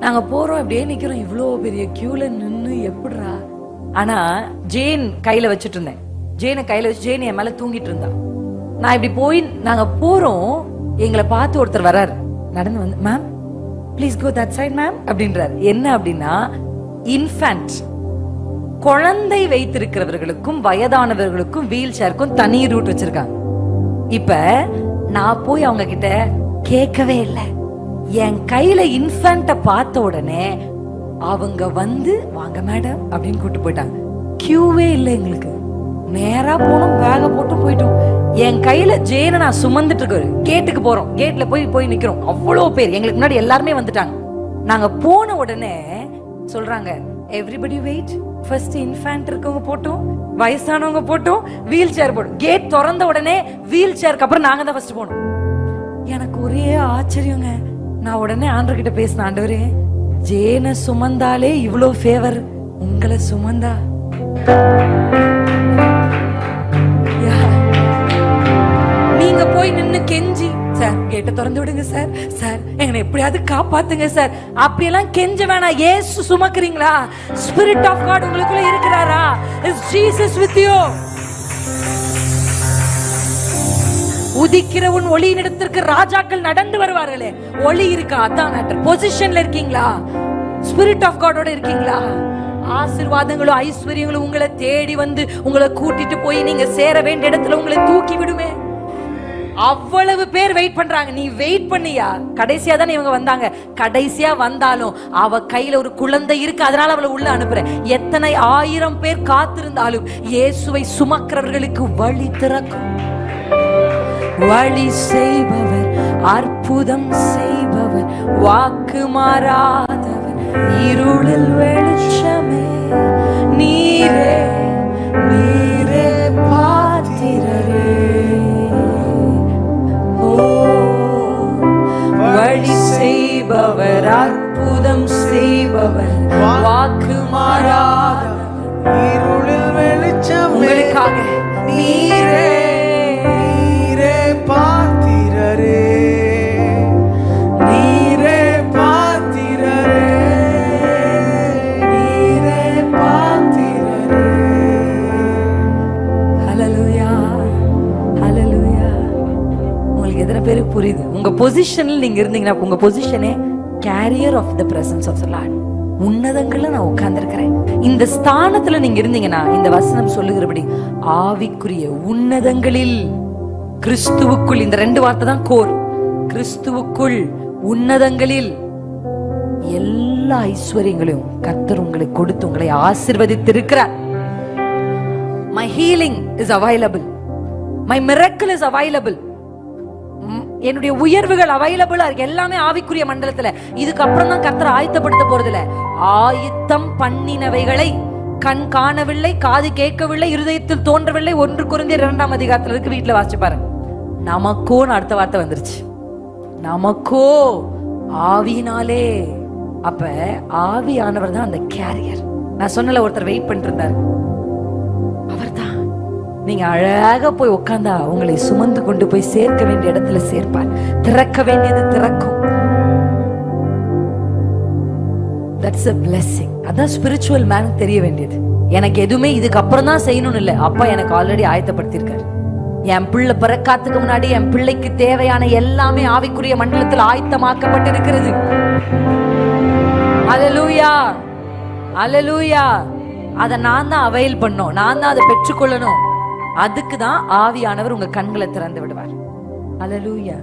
நாங்க போறோம், அப்படியே நிக்கிறோம், இவ்வளோ பெரிய கியூல நின்று எப்படிரா. ஆனா ஜேன் கையில வச்சுட்டு இருந்தேன். ஜேனை கையில வச்சு ஜேன் என் மேல தூங்கிட்டு இருந்தா. நான் இப்படி போய் நாங்க போறோம், எங்களை பார்த்து ஒருத்தர் வர்றாரு நடந்து வந்து, ma'am please go that side ma'am அப்படின்றாரு. என்ன அப்படின்னா, இன்ஃபேன்ட் குழந்தை வைத்திருக்கிறவர்களுக்கும் வயதானவர்களுக்கும் வீல் சேருக்கும் தனி ரூட் வச்சிருக்காங்க. இப்ப நான் போய் அவங்க கிட்ட கேட்கவே இல்லை. என் கையில இன்ஃபேன்ட்ட பார்த்த உடனே அவங்க வந்து, வாங்க மேடம் அப்படின்னு கூப்பிட்டு போயிட்டாங்க. கியூவே இல்லை எங்களுக்கு. நேரா போனோம், பேக போட்டு போயிட்டோம். என் கையில ஜேனை நான் சுமந்துட்டு இருக்காரு. கேட்டுக்கு போறோம், கேட்ல போய் நிக்கிறோம். அவ்வளோ பேர் எங்களுக்கு முன்னாடி எல்லாருமே வந்துட்டாங்க. நாங்க போன உடனே சொல்றாங்க, எவ்ரிபடி வெயிட், ஃபர்ஸ்ட் இன்ஃபேன்ட் இருக்கவங்க போட்டோம், வயசானவங்க போட்டோம், வீல் சேர் போட்டோம். கேட் திறந்த உடனே வீல் சேருக்கு அப்புறம் நாங்க தான் ஃபர்ஸ்ட் போனோம். எனக்கு ஒரே ஆச்சரியங்க. நான் உடனே ஆண்டவர் கிட்ட பேசினேன், ஆண்டவரே ஜேன சுமந்தாலே இவ்வளோ ஃபேவர், உங்களை சுமந்தா நீங்க போய் நின்னு கெஞ்சி, சார் கேட்ட திறந்து விடுங்க சார், சார் எங்களை எப்படியாவது காப்பாத்துங்க சார், அப்படியெல்லாம் கெஞ்ச வேணாம். இயேசு சுமக்குறீங்களா? ஸ்பிரிட் ஆஃப் காட் உங்களுக்குள்ள இருக்கிறாரா? Is Jesus with you? உதிக்கிற உன் ஒளியின் இடத்திற்கு ராஜாக்கள் நடந்து வருவார்களே, ஒளி இருக்கா? அதான் மேட்டர். பொசிஷன்ல இருக்கீங்களா? ஸ்பிரிட் ஆஃப் காடோட இருக்கீங்களா? ஆசீர்வாதங்களும் ஐஸ்வர்யங்களும் உங்களை தேடி வந்து உங்களை கூட்டிட்டு போய் நீங்க சேர வேண்டிய இடத்துல உங்களை தூக்கி விடுமே. அவ்வளவு பேர் வெயிட் பண்றாங்க, நீ வெயிட் பண்ணியா? கடைசியா தானே இவங்க வந்தாங்க. கடைசியா வந்தாலும் அவ கையில ஒரு குழந்தை இருக்கு, அதனால அவளை உள்ள அனுப்புறேன். எத்தனை 1000 பேர் காத்திருந்தாலும் இயேசுவை சுமக்கிறவர்களுக்கு வழி திறக்கும். வழி செய்பவர், அற்புதம் செய்பவர், வாக்கு மாறாதவர், இருளில் வெளிச்சமே, நீரே நீரே பாத்திரரே. வழி செய்பவர், அற்புதம் செய்பவர், வாக்கு மாறாதவர், இருளில் வெளிச்சமே, உங்களுக்காக நீரே நீரே பாத்திரரே, நீரே பாத்திரரே, நீரே பாத்திரரே. ஹல்லேலூயா, ஹல்லேலூயா. உங்களுக்கு எத்தனை பேருக்கு புரியுது? உங்க பொசிஷன்ல நீங்க இருந்தீங்கன்னா, உங்க பொசிஷனே carrier of the presence of the Lord. உன்னதங்கள்ல நான் உட்கார்ந்திருக்கிறேன். இந்த ஸ்தானத்துல நீங்க இருந்தீங்கன்னா, இந்த வசனம் சொல்லுகிறபடி ஆவிக்குரிய உன்னதங்களில் கிறிஸ்துவுக்குள், இந்த 2 வார்த்தை தான் கோர். கிறிஸ்துவுக்குள் உன்னதங்களில் எல்லா ஐஸ்வர்யங்களையும் கர்த்தர் உங்களுக்கு கொடுத்து உங்களை ஆசீர்வதித்திருக்கிறார். My healing is available. My miracle is available. என்னுடைய உயர்வுகள் அவைலபிளா இருக்கு. எல்லாமே ஆவிக்குரிய மண்டலத்துல. இதுக்கப்புறம் தான் கர்த்தர் ஆயத்தப்படுத்த போறதில்ல. ஆயத்தம் பண்ணினவைகளை கண் காணவில்லை, காது கேட்கவில்லை, இருதயத்தில் தோன்றவில்லை. 1 கொரிந்தியர் 2ஆம் அதிகாரத்துல இருக்கு, வீட்டுல வாசிச்சு பாருங்க. நமக்கோன்னு அடுத்த வார்த்தை வந்துருச்சு. நமக்கோ ஆவியினாலே. அப்ப ஆவியானவர் தான் அந்த கேரியர். நான் சொன்னல, ஒருத்தர் வெயிட் பண்ணிட்டு இருந்தாரு, அவர் தான். நீங்க அழகா போய் உட்கார்ந்தா உங்களை சுமந்து கொண்டு போய் சேர்க்க வேண்டிய இடத்துல சேர்ப்பார். திறக்க வேண்டியது திறக்கும். That's a blessing. அதான் ஸ்பிரிச்சுவல் மேன் தெரிய வேண்டியது. எனக்கு எதுவுமே இதுக்கு அப்புறம் தான் செய்யணும்னு இல்லை. அப்பா எனக்கு ஆல்ரெடி ஆயத்தப்படுத்திருக்காரு. என் பிள்ளை பிறக்காத்துக்கு முன்னாடி என் பிள்ளைக்கு தேவையான எல்லாமே ஆவிக்குரிய மண்டலத்தில் ஆயத்தமாக்கப்பட்டிருக்கிறது. அல்லேலூயா, அல்லேலூயா. அதை நான் தான் அவைல் பண்ணணும், நான் தான் அதை பெற்றுக்கொள்ளணும். அதுக்கு தான் ஆவியானவர் உங்க கண்களை திறந்து விடுவார். அல்லேலூயா.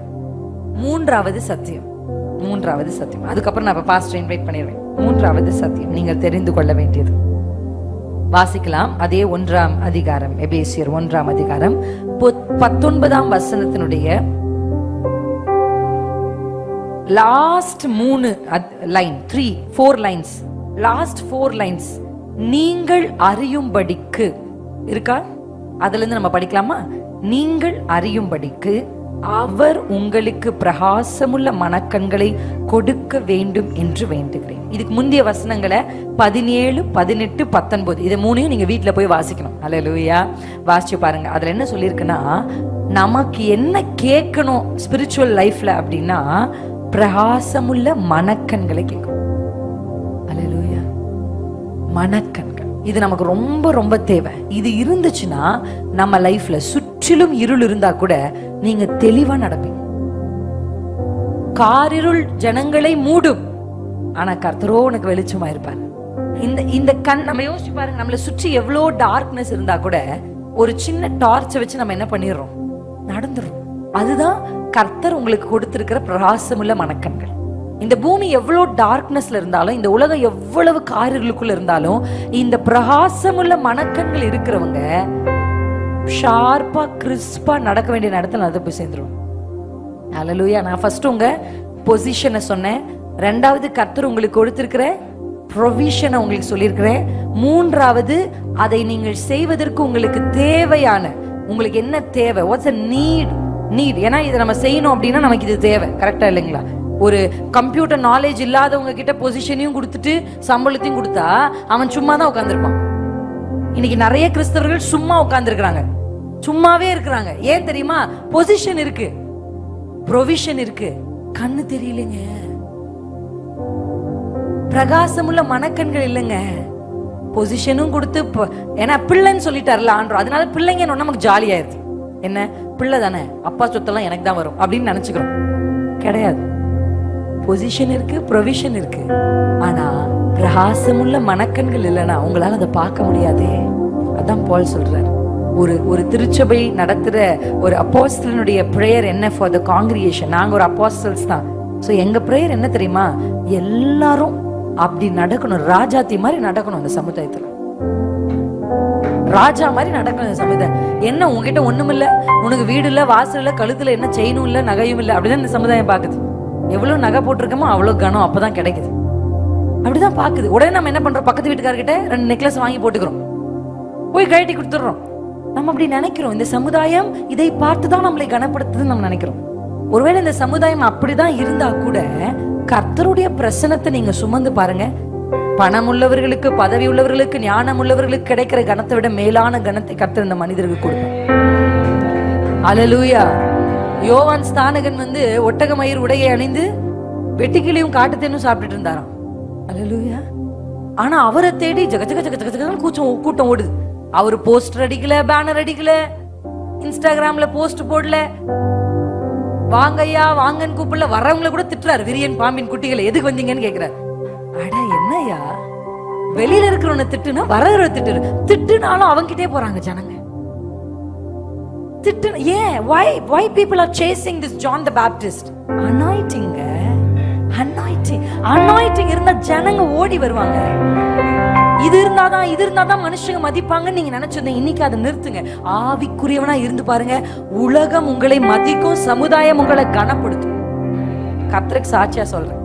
3வது சத்தியம், 3வது சத்தியம். அதுக்கப்புறம் நான் பாஸ்டர் இன்வைட் பண்ணிடுவேன். 3வது சத்தியம் நீங்கள் தெரிந்து கொள்ள வேண்டியது. வாசிக்கலாம். அதே 1ஆம் அதிகாரம், எபேசியர் 1ஆம் அதிகாரம் 19ஆம் வசனத்தினுடைய last 3 line, 4 lines, last 4 lines. நீங்கள் அறியும்படிக்கு இருக்கா? அதுல இருந்து நம்ம படிக்கலாமா? நீங்கள் அறியும்படிக்கு அவர் உங்களுக்கு பிரகாசமுள்ள மனக்கண்களை கொடுக்க வேண்டும் என்று வேண்டுகிறேன். இதுக்கு முந்தைய வசனங்களை 17, 18, 19 இது 3 நீங்க வீட்டுல போய் வாசிக்கணும். அல்லேலூயா. வாசிச்சு பாருங்க. அதுல என்ன சொல்லியிருக்குன்னா, நமக்கு என்ன கேட்கணும் ஸ்பிரிச்சுவல் லைஃப்ல அப்படின்னா, பிரகாசமுள்ள மனக்கண்களை கேட்கணும். அல்லேலூயா. மனக்கண்கள் இது நமக்கு ரொம்ப ரொம்ப தேவை. இது இருந்துச்சுன்னா நம்ம லைஃப்ல சுற்றிலும் இருள் இருந்தா கூட நீங்க தெளிவா நடப்பீங்க. காரிருள் ஜனங்களை மூடும், ஆனா கர்த்தரோ உனக்கு வெளிச்சமா இருப்பாரு. இந்த கண் நம்ம யோசிச்சு பாருங்க. நம்மளை சுற்றி எவ்வளோ டார்க்னஸ் இருந்தா கூட ஒரு சின்ன டார்ச்சை வச்சு நம்ம என்ன பண்ணிடுறோம்? நடந்துடும். அதுதான் கர்த்தர் உங்களுக்கு கொடுத்திருக்கிற பிரகாசமுள்ள மனக்கண்கள். இந்த பூமி எவ்வளோ டார்க்னஸ்ல இருந்தாலும், இந்த உலகம் எவ்வளவு காரிருளுக்குள்ள இருந்தாலும், இந்த பிரகாசமுள்ள மனக்கண்கள் இருக்கிறவங்க ஷார்ப்பா கிறிஸ்பா நடக்க வேண்டிய இடத்துல அதை போய் சேர்ந்துடும். அல்லேலூயா. நான் ஃபர்ஸ்ட் உங்க பொசிஷனை சொன்னேன். 2வது கர்த்தர் உங்களுக்கு கொடுத்திருக்கிற ப்ரொவிஷனை உங்களுக்கு சொல்லியிருக்கிறேன். 3வது அதை நீங்கள் செய்வதற்கு உங்களுக்கு தேவையான, உங்களுக்கு என்ன தேவை, வாட்ஸ் a நீட். ஏன்னா இதை நம்ம செய்யணும் அப்படின்னா நமக்கு இது தேவை. கரெக்டா இல்லைங்களா? ஒரு கம்ப்யூட்டர் நாலேஜ் இல்லாதவங்க கிட்ட பொசிஷனையும் கொடுத்துட்டு சம்பளத்தையும் கொடுத்தா அவன் சும்மா தான் உட்காந்துருப்பான். இன்னைக்கு நிறைய கிறிஸ்தவர்கள் சும்மா உட்கார்ந்துருக்காங்க, சும்மாவே இருக்கிறாங்க. ஏன் தெரியுமா? பொசிஷன் இருக்கு, ப்ரொவிஷன் இருக்கு, கண்ணு தெரியலங்க, பிரகாசமுள்ள மனக்கண்கள் இல்லைங்க. பொசிஷனும் கொடுத்து ஏன்னா பிள்ளைன்னு சொல்லிட்டார்ல ஆண்டவர், அதனால பிள்ளைங்க நமக்கு ஜாலியாயிருது. என்ன பிள்ளை தானே, அப்பா சொத்தெல்லாம் எனக்கு தான் வரும் அப்படின்னு நினைச்சுக்கிறோம். கிடையாது. பொசிஷன் இருக்கு, ப்ரொவிஷன் இருக்கு, ஆனா பிரகாசமுள்ள மனக்கண்கள் இல்லைன்னா உங்களால அதை பார்க்க முடியாதே. அதான் பால் சொல்றாரு. ஒரு திருச்சபை நடத்துற ஒரு அப்போஸ்தலனுடைய பிரேயர் என்ன ஃபார் த காங்கிரிகேஷன். நாங்க ஒரு அப்போஸ்தல்ஸ் தான். சோ எங்க பிரேயர் என்ன தெரியுமா? எல்லாரும் அப்படி நடக்கணும், ராஜாத்தி மாதிரி நடக்கணும் அந்த சமுதாயத்துல, ராஜா மாதிரி நடக்கணும் இந்த சமுதாயம். என்ன உங்ககிட்ட ஒண்ணும் இல்ல, உனக்கு வீடு இல்ல, வாசல் இல்ல, கழுத்துல என்ன செயினும் இல்ல, நகையும் இல்ல, அப்படிதான் இந்த சமுதாயம் பாக்குது. எவ்வளவு நகை போட்டிருக்கோமோ அவ்வளவு கனம் அப்பதான் கிடைக்குது, அப்படிதான் பாக்குது. உடனே நம்ம என்ன பண்றோம்? பக்கத்து வீட்டுக்காரர்கிட்ட 2 நெக்லஸ் வாங்கி போட்டுக்கிறோம், போய் கழட்டி கொடுத்துடுறோம். நம்ம அப்படி நினைக்கிறோம். இந்த சமுதாயம் இதை பார்த்துதான் நம்மளை கனப்படுத்துதுன்னு நம்ம நினைக்கிறோம். ஒருவேளை இந்த சமுதாயம் அப்படிதான் இருந்தா கூட கர்த்தருடைய பிரசனத்தை நீங்க சுமந்து பாருங்க. பணம் உள்ளவர்களுக்கு, பதவி உள்ளவர்களுக்கு, ஞானம் உள்ளவர்களுக்கு கிடைக்கிற கனத்தை விட மேலான கனத்தை கர்த்தர் இந்த மனிதருக்கு கொடுப்பார். அல்லேலூயா. யோவான் ஸ்நானகன் ஒட்டக மயிர் உடையை அணிந்து வெட்டுக்கிளியும் காட்டுத்தேனும் சாப்பிட்டுட்டு இருந்தாராம். அல்லேலூயா. ஆனா அவரை தேடி ஜக ஜக ஜக ஜக ஜக கூட்டம் ஓடுது. அவர் போஸ்டர் அடிக்கல, பேனர் அடிக்கல, இன்ஸ்டாகிராம்ல போஸ்ட் போடல, வாங்கய்யா வாங்கன்னு கூப்பிடல, வரவங்களை கூட திட்டுறாரு. விரியன் பாம்பின் குட்டிகளை எதுக்கு வந்தீங்கன்னு கேக்குறாரு. அட என்னையா, வெளியில இருக்கிறவனை திட்டுனா வரவரை திட்டுனாலும் அவங்கிட்டே போறாங்க ஜனங்க. திட்டு ஏன்? why people are chasing this John the Baptist? anointing இருந்தா ஜனங்க ஓடி வருவாங்க. இது இருந்தாதான் மனுஷங்க மதிப்பாங்கன்னு நீங்க நினைச்சிருந்தீங்க. இன்னைக்கு அதை நிறுத்துங்க. ஆவிக்குரியவனா இருந்து பாருங்க. உலகம் உங்களை மதிக்கும், சமுதாயம் உங்களை கனப்படுத்தும். கர்த்தருக்கு சாட்சியா சொல்றேன்.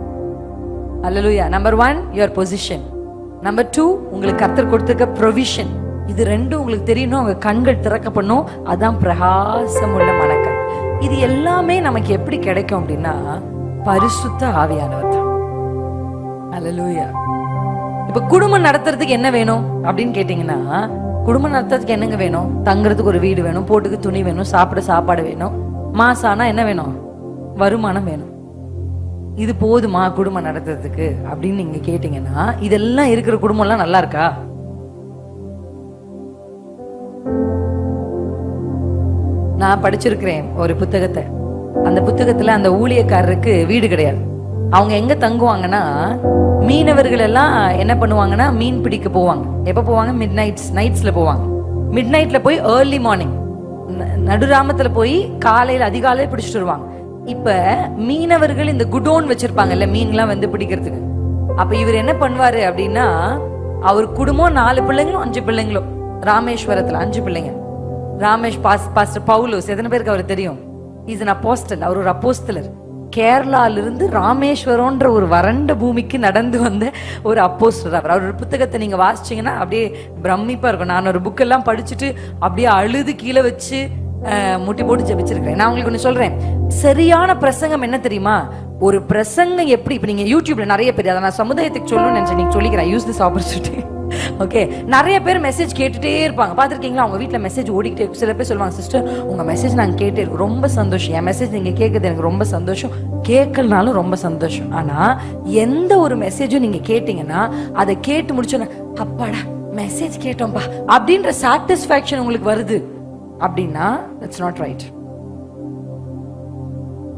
அல்லேலூயா. Number 1 your position. நம்பர் 2 உங்களுக்கு கர்த்தர் கொடுத்திருக்க provision. இது ரெண்டும் உங்களுக்கு தெரியணும். உங்க கண்கள் திறக்கப்படணும். அதான் பிரகாசமுள்ள மனக்கண். இது எல்லாமே நமக்கு எப்படி கிடைக்கும் அப்படின்னா பரிசுத்த ஆவியானவர் தான். அல்லேலூயா. இப்ப குடும்பம் நடத்துறதுக்கு என்ன வேணும் அப்படின்னு கேட்டீங்கன்னா, குடும்பம் நடத்துறதுக்கு என்னங்க வேணும்? தங்குறதுக்கு ஒரு வீடு வேணும், போட்டுக்கு துணி வேணும், சாப்பிட சாப்பாடு வேணும். மாசம் ஆனா என்ன வேணும்? வருமானம் வேணும். இது போதுமா குடும்பம் நடத்துறதுக்கு அப்படின்னு நீங்க கேட்டீங்கன்னா, இதெல்லாம் இருக்கிற குடும்பம் எல்லாம் நல்லா இருக்கா? நான் படிச்சிருக்கிறேன் ஒரு புத்தகத்தை. அந்த புத்தகத்துல அந்த ஊழியக்காரருக்கு வீடு கிடையாது. அவங்க எங்க தங்குவாங்கன்னா, மீனவர்கள் எல்லாம் என்ன பண்ணுவாங்கன்னா மீன் பிடிக்க போவாங்க. எப்ப போவாங்க? நைட்ஸ்ல போவாங்க. மிட் நைட்ல போய் ஏர்லி மார்னிங் நடுராமத்துல போய் காலையில அதிகாலையில பிடிச்சிட்டு வருவாங்க. இப்ப மீனவர்கள் இந்த குடோன் வச்சிருப்பாங்கல்ல, மீன்லாம் பிடிக்கிறதுக்கு. அப்ப இவர் என்ன பண்ணுவாரு அப்படின்னா, அவர் குடும்பம் 4 பிள்ளைங்களும் 5 பிள்ளைங்களும், ராமேஸ்வரத்துல 5 பிள்ளைங்க. ராமேஷ் பாஸ்டர் பவுலோஸ், எத்தனை பேருக்கு அவர் தெரியும்? Is an apostle. அவர் ஒரு அப்போஸ்தலர். கேரளால இருந்து ராமேஸ்வரம்ன்ற ஒரு வறண்ட பூமிக்கு நடந்து வந்த ஒரு அப்போஸ்தலர். அவர் ஒரு புத்தகத்தை நீங்க வாசிச்சீங்கன்னா அப்படியே பிரமிப்பா இருக்கும். நான் ஒரு புக் எல்லாம் படிச்சுட்டு அப்படியே அழுது கீழே வச்சு முட்டி போட்டு ஜெபிச்சிருக்கிறேன். நான் உங்களுக்கு ஒண்ணு சொல்றேன். சரியான பிரசங்கம் என்ன தெரியுமா? ஒரு பிரசங்கம் எப்படி, இப்ப நீங்க யூடியூப்ல நிறைய பேர், அதை நான் சமுதாயத்துக்கு சொல்லணும்னு நினைச்சேன், நீங்க சொல்லிக்கிறேன். Use this opportunity. ஓகே, நிறைய பேர் மெசேஜ் கேட்டுட்டே இருப்பாங்க. பாத்திருக்கீங்களா? அவங்க வீட்டுல மெசேஜ் ஓடிக்கிட்டே. சில பேர் சொல்லுவாங்க, சிஸ்டர் உங்க மெசேஜ் நாங்க கேட்டே இருக்கோம், ரொம்ப சந்தோஷம். என் மெசேஜ் நீங்க கேட்கறது எனக்கு ரொம்ப சந்தோஷம், கேட்கலனாலும் ரொம்ப சந்தோஷம். ஆனா எந்த ஒரு மெசேஜும் நீங்க கேட்டீங்கன்னா அதை கேட்டு முடிச்சோன்னா, அப்பாடா மெசேஜ் கேட்டோம்பா அப்படின்ற சாட்டிஸ்பாக்சன் உங்களுக்கு வருது அப்படின்னா that's not right.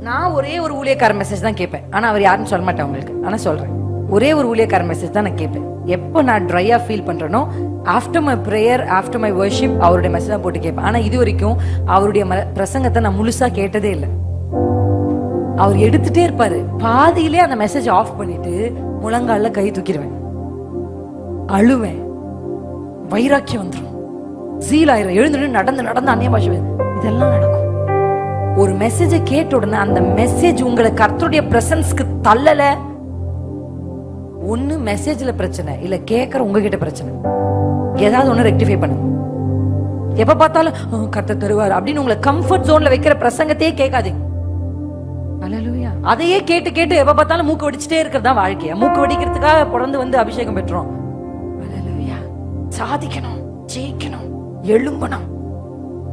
நான் ஒரே ஒரு ஊழியக்கார மெசேஜ் தான் கேட்பேன். ஆனா அவர் யாருன்னு சொல்ல மாட்டேன் உங்களுக்கு. ஆனா சொல்றேன், ஒரே ஒரு ஊழியக்கார மெசேஜ் தான் நான் கேட்பேன். எப்போ நான் ட்ரையா ஃபீல் பண்றேனோ, after my prayer, after my worship, அவருடைய மெசேஜ் தான் போட்டு கேட்பேன். ஆனா இது வரைக்கும் அவருடைய பிரசங்கத்தை நான் முழுசா கேட்டதே இல்லை. அவர் எடுத்துட்டே இருப்பாரு, பாதியிலே அந்த மெசேஜ் ஆஃப் பண்ணிட்டு முழங்கால கை தூக்கிடுவேன், அழுவேன், வைராக்கியம் வந்துடும், சீல் ஆயிரும், எழுந்து நடந்து அந்நிய பாஷை, இதெல்லாம் நடக்கும். ஒரு மெசேஜை கேட்ட உடனே அந்த மெசேஜ் உங்களை கர்த்தருடைய பிரசன்ஸ்க்கு தள்ளல, ஒண்ணு மெசேஜ்ல பிரச்சனை, இல்ல கேட்கற உங்ககிட்ட பிரச்சனை. ஏதாவது ஒண்ணு ரெக்டிஃபை பண்ணுங்க. எப்ப பார்த்தாலும் கர்த்தர் தருவார் அப்படின்னு உங்களை கம்ஃபர்ட் ஜோன்ல வைக்கிற பிரசங்கத்தையே கேட்காதீங்க. அல்லேலூயா. அதையே கேட்டு கேட்டு எப்ப பார்த்தாலும் மூக்கு வடிச்சுட்டே இருக்கிறதா வாழ்க்கையா? மூக்கு வடிக்கிறதுக்காக பிறந்து வந்து அபிஷேகம் பெற்றோம். அல்லேலூயா. சாதிக்கணும், ஜெயிக்கணும், எழும்பணும்.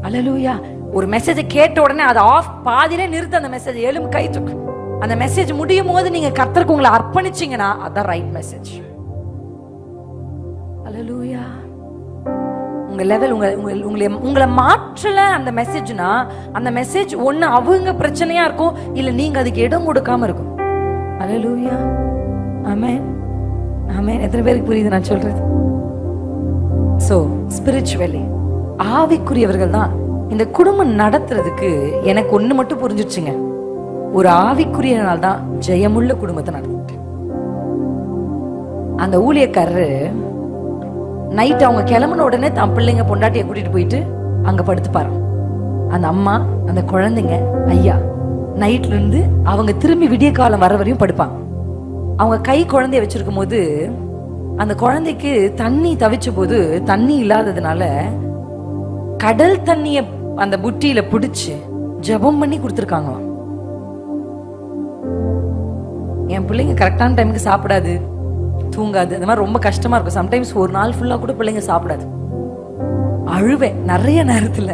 அல்லேலூயா. ஒரு மெசேஜ் கேட்ட உடனே அதை ஆஃப் பாதியிலே நிறுத்த. அந்த மெசேஜ் எழும்பு, கை தூக்கு. அந்த மெசேஜ் முடியும் போது நீங்க கர்த்தருக்கு உங்களை அர்ப்பணிச்சீங்கன்னா அதான் ரைட் மெசேஜ். அல்லேலூயா. உங்க லெவல் உங்களை மாற்றல அந்த மெசேஜ்னா, அந்த மெசேஜ் ஒண்ணு அவங்க பிரச்சனையா இருக்கும், இல்ல நீங்க அதுக்கு இடம் கொடுக்காம இருக்கும். அல்லேலூயா. ஆமென், ஆமென். எத்தனை பேருக்கு புரியுது நான் சொல்றது? சோ ஸ்பிரிச்சுவலி ஆவிக்குரியவர்கள் தான் இந்த குடும்பம் நடத்துறதுக்கு. எனக்கு ஒண்ணு மட்டும் புரிஞ்சிருச்சுங்க, ஒரு ஆவிக்குரியனால தான் ஜெயமுள்ள குடும்பத்தை நடத்திட்டு. அந்த ஊழியக்காரரு நைட் அவங்க கிளம்புன உடனே தன் பிள்ளைங்க பொண்டாட்டியை கூட்டிட்டு போயிட்டு அங்க படுத்துப்பாரு. அந்த அம்மா, அந்த குழந்தைங்க, ஐயா நைட்ல இருந்து அவங்க திரும்பி விடிய காலம் வர வரையும் படுப்பாங்க. அவங்க கை குழந்தைய வச்சிருக்கும் போது அந்த குழந்தைக்கு தண்ணி தவிச்ச போது தண்ணி இல்லாததுனால கடல் தண்ணிய அந்த புட்டியில பிடிச்சு ஜெபம் பண்ணி கொடுத்துருக்காங்க. என் பிள்ளைங்க கரெக்டான டைமுக்கு சாப்பிடாது, தூங்காது, அந்த மாதிரி ரொம்ப கஷ்டமா இருக்கும். சம்டைம்ஸ் ஒரு நாள் ஃபுல்லா கூட பிள்ளைங்க சாப்பிடாது. அழுவேன் நிறைய நேரத்துல,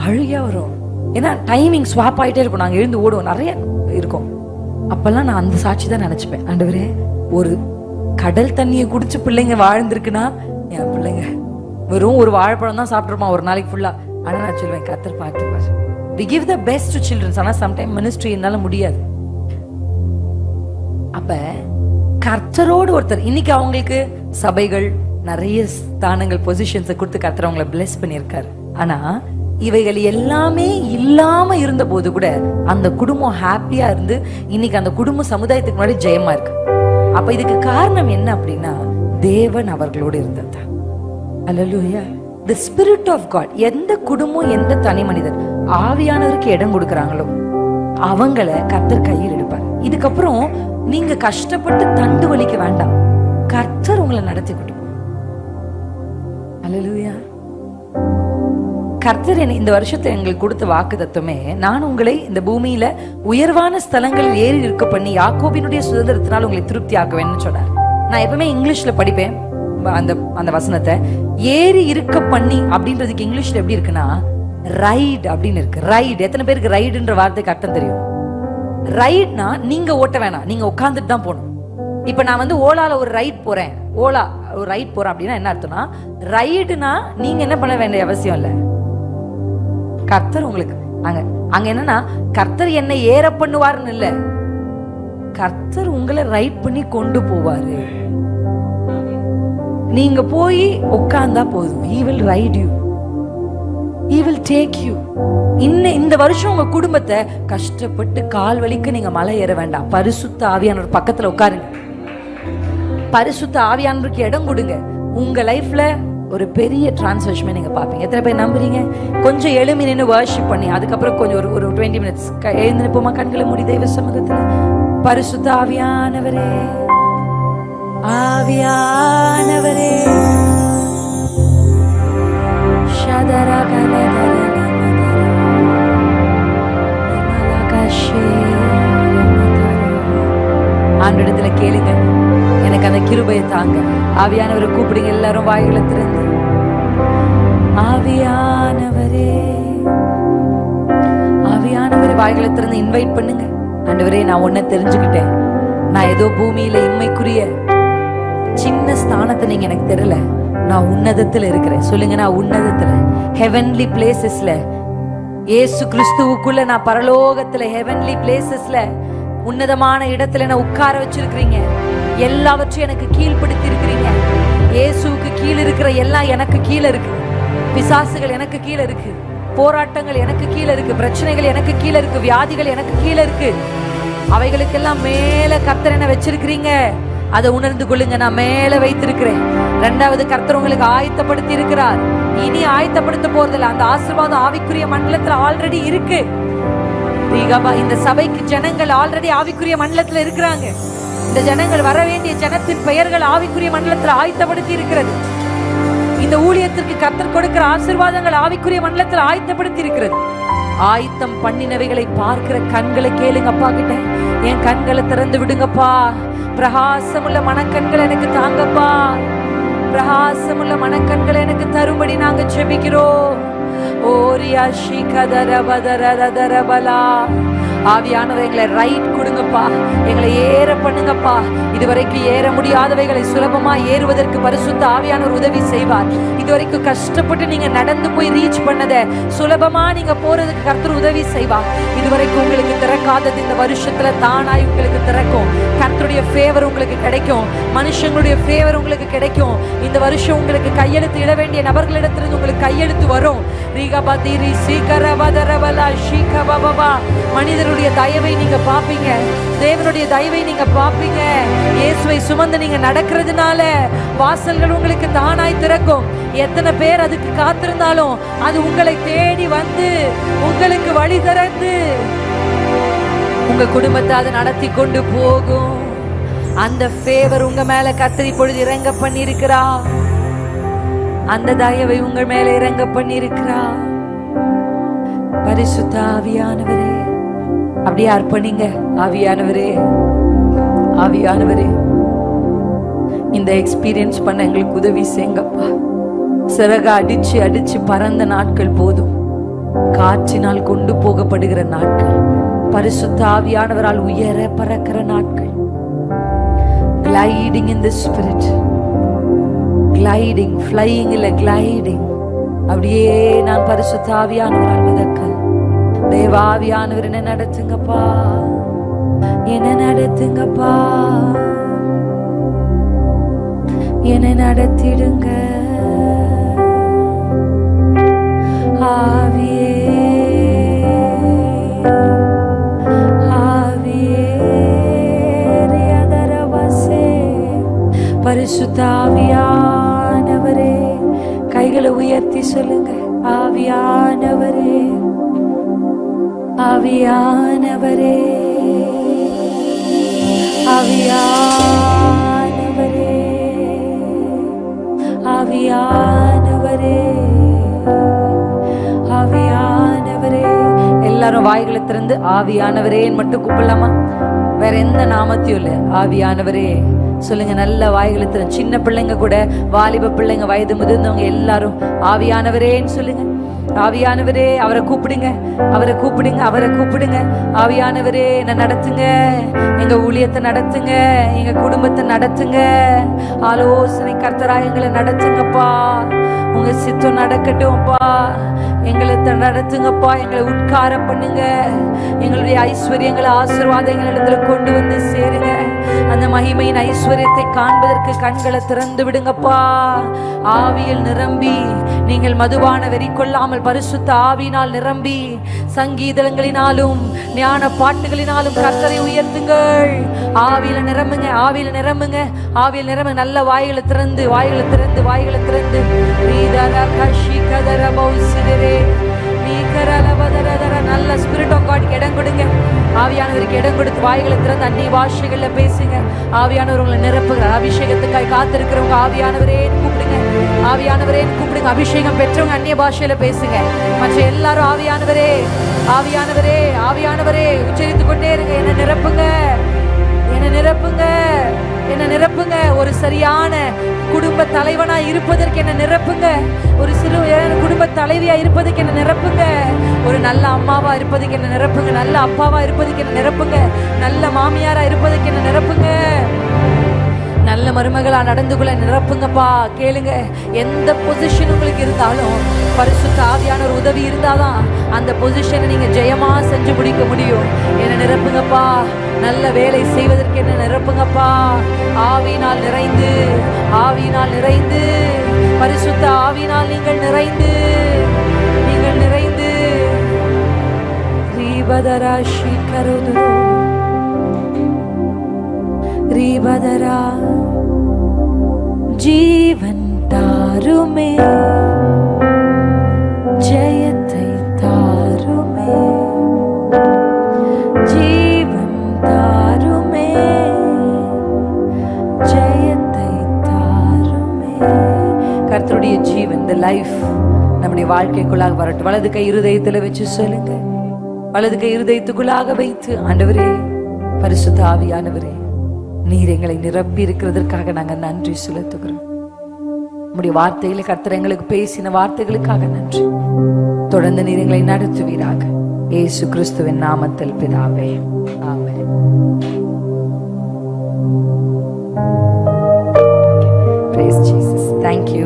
அழுகையா வரும். ஏன்னா டைமிங் ஸ்வாப் ஆயிட்டே இருக்கும், நாங்க எழுந்து ஓடுவோம், நிறைய இருக்கும். அப்பெல்லாம் நான் அந்த சாட்சி தான் நினைச்சுப்பேன், ஆண்டவரே ஒரு கடல் தண்ணியை குடிச்சு பிள்ளைங்க வாழ்ந்திருக்குன்னா என் பிள்ளைங்க வெறும் ஒரு வாழைப்பழம் தான் சாப்பிட்டுருப்பான் ஒரு நாளைக்கு ஃபுல்லா. ஆனா நான் சொல்லுவேன், கர்த்தர் பார்த்துப்பார். We give the best to children. ஆனா சம்டைம் மினிஸ்ட்ரி என்னால முடியாது. அப்ப கர்த்தரோடு ஒருத்தர், இன்னைக்கு அவங்களுக்கு சபைகள் நிறைய ஸ்தானங்கள், பொசிஷன்ஸை கொடுத்து கர்த்தர் அவங்களை பிளெஸ் பண்ணியிருக்காரு. ஆனா இவைகள் எல்லாமே இல்லாம இருந்த போது கூட அந்த குடும்பம் ஹாப்பியா இருந்து இன்னைக்கு அந்த குடும்ப சமுதாயத்துக்கு முன்னாடி ஜெயமா இருக்கு. அப்ப இதுக்கு காரணம் என்ன அப்படின்னா, தேவன் அவர்களோடு இருந்தது. அல்லேலூயா. The spirit of God. எந்த குடும்பம், எந்த தனி மனிதன் ஆவியானவருக்கு இடம் கொடுக்கறாங்களோ அவங்கள கர்த்தர் கையில் எடுப்பார். இதுக்கப்புறம் நீங்க கஷ்டப்பட்டு தண்டு வலிக்க வேண்டாம், கர்த்தர் உங்களை நடத்தி கொண்டு போவார். அல்லேலூயா. கர்த்தர் இந்த வருஷத்தை எங்களுக்கு கொடுத்த வாக்கு தத்துவமே, நான் உங்களை இந்த பூமியில உயர்வான ஸ்தலங்களில் ஏறி இருக்க பண்ணி யாக்கோபினுடைய சுதந்திரத்தினால் உங்களை திருப்தி ஆக்குவேன்னு சொன்னார். நான் எப்பவுமே இங்கிலீஷ்ல படிப்பேன் அந்த வசனத்தை. ஏறி இருக்க பண்ணி அப்படின்றதுக்கு இங்கிலீஷ்ல எப்படி இருக்குன்னா ரைட் அப்படின்னு இருக்கு. ரைடு. எத்தனை பேருக்கு ரைடுன்ற வார்த்தைக்கு அர்த்தம் தெரியும்? ரைட்னா நீங்க ஓட்ட வேணாம், நீங்க உட்கார்ந்துட்டு தான் போகணும். இப்ப நான் வந்து ஓலால ஒரு ரைட் போறேன், ஓலா ஒரு ரைட் போறேன் அப்படின்னா என்ன அர்த்தம்னா, ரைடுனா நீங்க என்ன பண்ண வேண்டிய அவசியம் இல்ல, கர்த்தர் உங்களுக்கு அங்க என்னன்னா கர்த்தர் என்ன ஏற பண்ணுவாருன்னு இல்ல, கர்த்தர் உங்களை ரைட் பண்ணி கொண்டு போவாரு. நீங்க போய் உட்கார்ந்தா போதும். He will ride you. He will take you. இந்த வருஷம் உங்க குடும்பத்தை கஷ்டப்பட்டு கால் வலிக்கு நீங்க மலை ஏற வேண்டாம். பரிசுத்த ஆவியானவர் பக்கத்துல உட்காருங்க, பரிசுத்த ஆவியானவருக்கு இடம் கொடுங்க. உங்க லைஃப்ல ஒரு பெரிய டிரான்ஸ்ஃபர்மேஷன் நீங்க பாப்பீங்க. எத்தனை பேர் நம்புறீங்க? கொஞ்சம் எழுமி நின்று வர்ஷிப் பண்ணி அதுக்கப்புறம் கொஞ்சம் ஒரு 20 மினிட்ஸ் எழுந்து நிற்போமா? கண்களை மூடி தெய்வ சமூகத்துல, பரிசுத்த ஆவியானவரே, ஆவியானவரே, ஆண்டவரிடத்துல கேளுங்க, எனக்கு அந்த கிருபையை தாங்க. ஆவியானவரை கூப்பிடுங்க, எல்லாரும் வாய்களை திறந்து. ஆவியானவரே, ஆவியானவரை வாய்களை திறந்து இன்வைட் பண்ணுங்க. ஆண்டவரே, நான் ஒன்ன தெரிஞ்சுக்கிட்டேன், நான் ஏதோ பூமியில இம்மைக்குரிய சின்ன ஸ்தானத்தை நீங்க எனக்கு தெரியல, நான் உன்னதத்துல இருக்கிறேன். சொல்லுங்க, நான் உன்னதத்துல, ஹெவன்லி பிளேசஸ்ல, இயேசு கிறிஸ்துவுக்குள்ள நான் பரலோகத்துல, ஹெவன்லி பிளேசஸ்ல, உன்னதமான இடத்துல நான் உட்கார வச்சிருக்கிறீங்க. எல்லாவற்றையும் எனக்கு கீழ்படுத்தி இருக்கிறீங்க. இயேசுவுக்கு கீழ் இருக்கிற எல்லாம் எனக்கு கீழே இருக்கு. பிசாசுகள் எனக்கு கீழே இருக்கு, போராட்டங்கள் எனக்கு கீழே இருக்கு, பிரச்சனைகள் எனக்கு கீழே இருக்கு, வியாதிகள் எனக்கு கீழே இருக்கு. அவைகளுக்கெல்லாம் மேல கர்த்தர் என்ன வச்சிருக்கிறீங்க, அதை உணர்ந்து கொள்ளுங்க. நான் மேல வைத்திருக்கிறேன். இரண்டாவது, கர்த்தர் உங்களுக்கு ஆயத்தப்படுத்தி இருக்கிறார். இனி ஆயத்தப்படுத்த போறதில்ல. அந்த ஆசீர்வாதம் ஆவிக்குரிய மண்டலத்துல ஆல்ரெடி இருக்கு. இந்த சபைக்கு ஜனங்கள் ஆல்ரெடி ஆவிக்குரிய மண்டலத்துல இருக்கிறாங்க. இந்த ஜனங்கள் வர வேண்டிய ஜனத்தின் பெயர்கள் ஆவிக்குரிய மண்டலத்துல ஆயத்தப்படுத்தி இருக்கிறது. இந்த ஊழியத்திற்கு கர்த்தர் கொடுக்கிற ஆசீர்வாதங்கள் ஆவிக்குரிய மண்டலத்தில் ஆயத்தப்படுத்தி இருக்கிறது. ஆயத்தம் பண்ணினவைகளை பார்க்கிற கண்களை கேளுங்க அப்பா கிட்ட. என் கண்களை திறந்து விடுங்கப்பா. பிரகாசமுள்ள மனக்கண்களை எனக்கு தாங்கப்பா. பிரகாசமுள்ள மனக்கண்களை எனக்கு தரும்படி நாங்க ஜெபிக்கிறோம். ஓரியா ஷிகதரபதரதரபலா. ஆவியானவர் எங்களை ரைட் கொடுங்கப்பா, எங்களை ஏற பண்ணுங்கப்பா. இதுவரைக்கும் ஏற முடியாதவைகளை சுலபமா ஏறுவதற்கு பரிசுத்த ஆவியானவர் உதவி செய்வார். இதுவரைக்கும் கஷ்டப்பட்டு நீங்க நடந்து போய் ரீச் பண்ணத சுலபமா நீங்க போறதுக்கு கர்த்தர் உதவி செய்வார். இதுவரைக்கும் உங்களுக்கு திறக்காதது இந்த வருஷத்துல தானாய் உங்களுக்கு திறக்கும். கர்த்தருடைய ஃபேவர் உங்களுக்கு கிடைக்கும். மனுஷங்களுடைய ஃபேவர் உங்களுக்கு கிடைக்கும். இந்த வருஷம் உங்களுக்கு கையெழுத்து இட வேண்டிய நபர்களிடத்திலிருந்து உங்களுக்கு கையெழுத்து வரும். மனிதருடைய தயவை நீங்க பாப்பீங்க, தேவனுடைய தயவை நீங்க பாப்பீங்க. இயேசுவை சுமந்து நீங்க நடக்கிறதுனால வாசல்கள் உங்களுக்கு தானாய் திறக்கும். எத்தனை பேர் அதுக்கு காத்திருந்தாலும் அது உங்களை தேடி வந்து உங்களுக்கு வழி திறந்து உங்க குடும்பத்தை அதை நடத்தி கொண்டு போகும். அந்த ஃபேவர் உங்க மேல கர்த்தர் பொழுது இறங்க பண்ணி இருக்கிறா. அந்த தயவை உங்கள் மேல இறங்க பண்ணி இருக்கிறா. பரிசுத்த ஆவியானவரே அப்படியே அர்ப்பணிங்க. ஆவியானவரே, ஆவியானவரே இந்த எக்ஸ்பீரியன்ஸ் பண்ண எங்களுக்கு உதவி செய்யுங்கப்பா. சிறக அடிச்சு அடிச்சு பறந்த நாட்கள் போதும். காற்றினால் கொண்டு போகப்படுகிற நாட்கள், பரிசுத்த ஆவியானவரால் உயர பறக்கிற நாட்கள். gliding in the spirit, gliding, flying இல்ல gliding. அப்படியே நான் பரிசுத்த ஆவியானவரால் மிதக்க. தேவாவியானவர் என்ன நடத்துங்கப்பா, என்ன நடத்துங்கப்பா, என்ன நடத்திடுங்க. ஆவியே, ஆவியே ரியதரவசே. பரிசுத்த ஆவியானவரே, கைகளை உயர்த்தி சொல்லுங்க. ஆவியானவரே, ஆவியானவரே, ஆவியானவரே, ஆவியானவரே, ஆவியானவரே. எல்லாரும் வாய்களை திறந்து ஆவியானவரேன்னு மட்டும் கூப்பிடலாமா? வேற எந்த நாமத்தையும் இல்லை. ஆவியானவரே சொல்லுங்க. நல்ல வாய்களை திறந்து. சின்ன பிள்ளைங்க கூட, வாலிப பிள்ளைங்க, வயது முதிர்ந்தவங்க எல்லாரும் ஆவியானவரேன்னு சொல்லுங்க. ஆவியானவரே அவரை கூப்பிடுங்க, அவரை கூப்பிடுங்க, அவரை கூப்பிடுங்க. ஆவியானவரே என்ன நடத்துங்க, எங்க ஊழியத்தை நடத்துங்க, எங்க குடும்பத்தை நடத்துங்க. ஆலோசனை கர்த்தரா எங்களை நடத்துங்கப்பா. உங்க சித்தம் நடக்கட்டும்ப்பா. எங்களை நடத்துங்கப்பா. எங்களை உட்கார பண்ணுங்க. எங்களுடைய ஐஸ்வர்யங்களை, ஆசீர்வாதங்களிடத்துல கொண்டு வந்து சேருங்க. அந்த மகிமையின் ஐஸ்வர்யத்தை காண்பதற்கு கண்களை திறந்து விடுங்கப்பா. ஆவியில் நிரம்பி, நீங்கள் மதுபான வெறி கொள்ளாமல் பரிசுத்த ஆவியினால் நிரம்பி, சங்கீதங்களினாலும் ஞான பாட்டுகளினாலும் கர்த்தரை உயர்த்துங்கள். ஆவியில நிரம்புங்க, ஆவியில நிரம்புங்க, ஆவியில் நிரம்புங்க. நல்ல வாய்களை திறந்து, வாய்களை திறந்து, வாய்களை திறந்து. நல்ல ஸ்பிரிட் ஆஃப் காட் இடம் கொடுங்க. ஆவியானவருக்கு இடம் கொடுத்து வாய்களை திறந்து அந்நிய பாஷைகள்ல பேசுங்க. ஆவியானவர் உங்களை நிரப்புகிறார். அபிஷேகத்துக்காய் காத்திருக்கிறவங்க ஆவியானவரே கூப்பிடுங்க, ஆவியானவரே கூப்பிடுங்க. அபிஷேகம் பெற்றவங்க அந்நிய பாஷையில பேசுங்க. மற்ற எல்லாரும் ஆவியானவரே, ஆவியானவரே, ஆவியானவரே உச்சரித்து கொண்டே இருங்க. என்ன நிரப்புங்க, என்ன நிரப்புங்க, என்ன நிரப்புங்க. ஒரு சரியான குடும்ப தலைவனா இருப்பதற்கு என்ன நிரப்புங்க. ஒரு சிறு குடும்ப தலைவியா இருப்பதற்கு என்ன நிரப்புங்க. ஒரு நல்ல அம்மாவா இருப்பதுக்கு என்ன நிரப்புங்க. நல்ல அப்பாவா இருப்பதுக்கு என்ன நிரப்புங்க. நல்ல மாமியாரா இருப்பதுக்கு என்ன நிரப்புங்க. நல்ல மருமகளா நடந்து கொள்ள நிரப்புங்கப்பா. கேளுங்க. எந்த பொசிஷன் உங்களுக்கு இருந்தாலும் பரிசுத்த ஆவியான ஒரு உதவி இருந்தாதான் அந்த பொசிஷனை நீங்க ஜெயமா செஞ்சு முடிக்க முடியும். என்ன நிரப்புங்கப்பா. நல்ல வேலை செய்வதற்கு என்ன நிரப்புங்கப்பா. ஆவியினால் நிறைந்து, ஆவியினால் நிறைந்து, பரிசுத்த ஆவியினால் நீங்கள் நிறைந்து, நீங்கள் நிறைந்து. ரீபதராஷி கருதுரோ ரீபதரா. ஜீவன் தாருமே, ஜெயத்தை தாருமே, ஜீவன் தாருமே, ஜெயத்தை தாருமே. கர்த்தருடைய ஜீவன் லைஃப் நம்முடைய வாழ்க்கைக்குள்ளாக வரட்டும். வலது கை இருதயத்துல வச்சு சொல்லுங்க. வலது கை இருதயத்துக்குள்ளாக வைத்து, ஆண்டவரே, பரிசுத்த ஆவியானவரே, நீர் எங்களை நிரப்பி இருக்கிறதற்காக நாங்கள் நன்றி செலுத்துகிறோம். நம்முடைய வார்த்தைகளை கர்த்தர் எங்களுக்கு பேசின வார்த்தைகளுக்காக நன்றி. தொடர்ந்து நீர் எங்களை நடத்துவீராக. இயேசு கிறிஸ்துவின் நாமத்தில் பிதாவே, ஆமென். Praise Jesus. Thank you.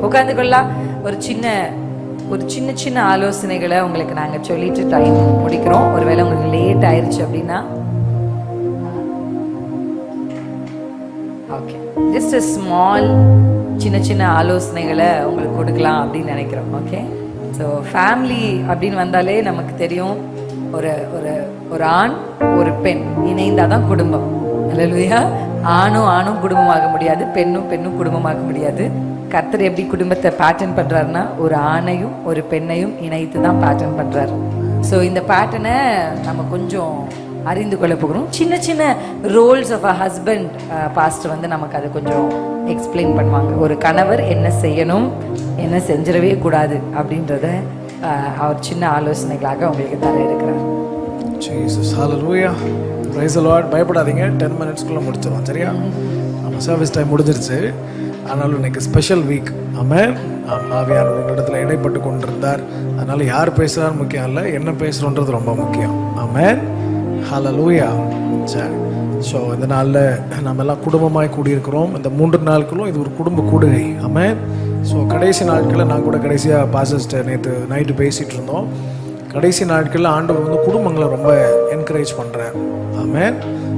உட்கார்ந்து கொள்ளலாம். ஒரு சின்ன ஆலோசனைகளை உங்களுக்கு நாங்க சொல்லிட்டு டைம் முடிக்கிறோம். ஒருவேளை உங்களுக்கு லேட் ஆயிருச்சு அப்படின்னா, ஓகே, ஜஸ்ட் a small சின்ன ஆலோசனைகளை உங்களுக்கு கொடுக்கலாம் அப்படின்னு நினைக்கிறோம். ஓகே, ஸோ ஃபேமிலி அப்படின்னு வந்தாலே நமக்கு தெரியும், ஒரு ஒரு ஒரு ஆண் ஒரு பெண் இணைந்தாதான் குடும்பம். அல்லேலூயா. ஆணும் குடும்பமாக முடியாது, பெண்ணும் குடும்பமாக முடியாது. கர்த்தர் எப்படி குடும்பத்தை பேட்டர்ன் பண்றாருன்னா, ஒரு ஆணையும் ஒரு பெண்ணையும் இணைத்து தான் பேட்டர்ன் பண்றாரு. ஸோ இந்த பேட்டர்னை நம்ம கொஞ்சம் அறிந்து கொள்ள போகிறோம். சின்ன roles of a husband pastor வந்து நமக்கு அதை கொஞ்சம் எக்ஸ்பிளைன் பண்ணுவாங்க. ஒரு கணவர் என்ன செய்யணும், என்ன செஞ்சிடவே கூடாது அப்படின்றத அவர் சின்ன ஆலோசனைகளாக உங்களுக்கு தர இருக்கிறார். Jesus hallelujah. Praise the Lord. பயப்படாதீங்க, 10 மினிட்ஸ்க்குள்ள முடிச்சிடலாம். சரியா? நம்ம சர்வீஸ் டைம் முடிஞ்சிருச்சு. ஆனாலும் இன்னைக்கு ஸ்பெஷல் வீக். ஆமென். ஆவியானவர் இடத்துல இடைப்பட்டு கொண்டிருந்தார். அதனால யார் பேசுறாரு முக்கியம் இல்லை, என்ன பேசுறோன்றது ரொம்ப முக்கியம். ஆமென். ஹல்லேலூயா. சரி, ஸோ இந்த நாளில் நம்ம எல்லாம் குடும்பமாய் கூடியிருக்கிறோம். இந்த 3 நாட்களும் இது ஒரு குடும்ப கூடுகை. ஆமென். ஸோ கடைசி நாட்களில் நான் கூட கடைசியாக பாஸ்டர் நேற்று நைட்டு பேசிகிட்டு இருந்தோம். கடைசி நாட்களில் ஆண்டவர் வந்து குடும்பங்களை ரொம்ப என்கரேஜ் பண்ணுறார். ஆமென்.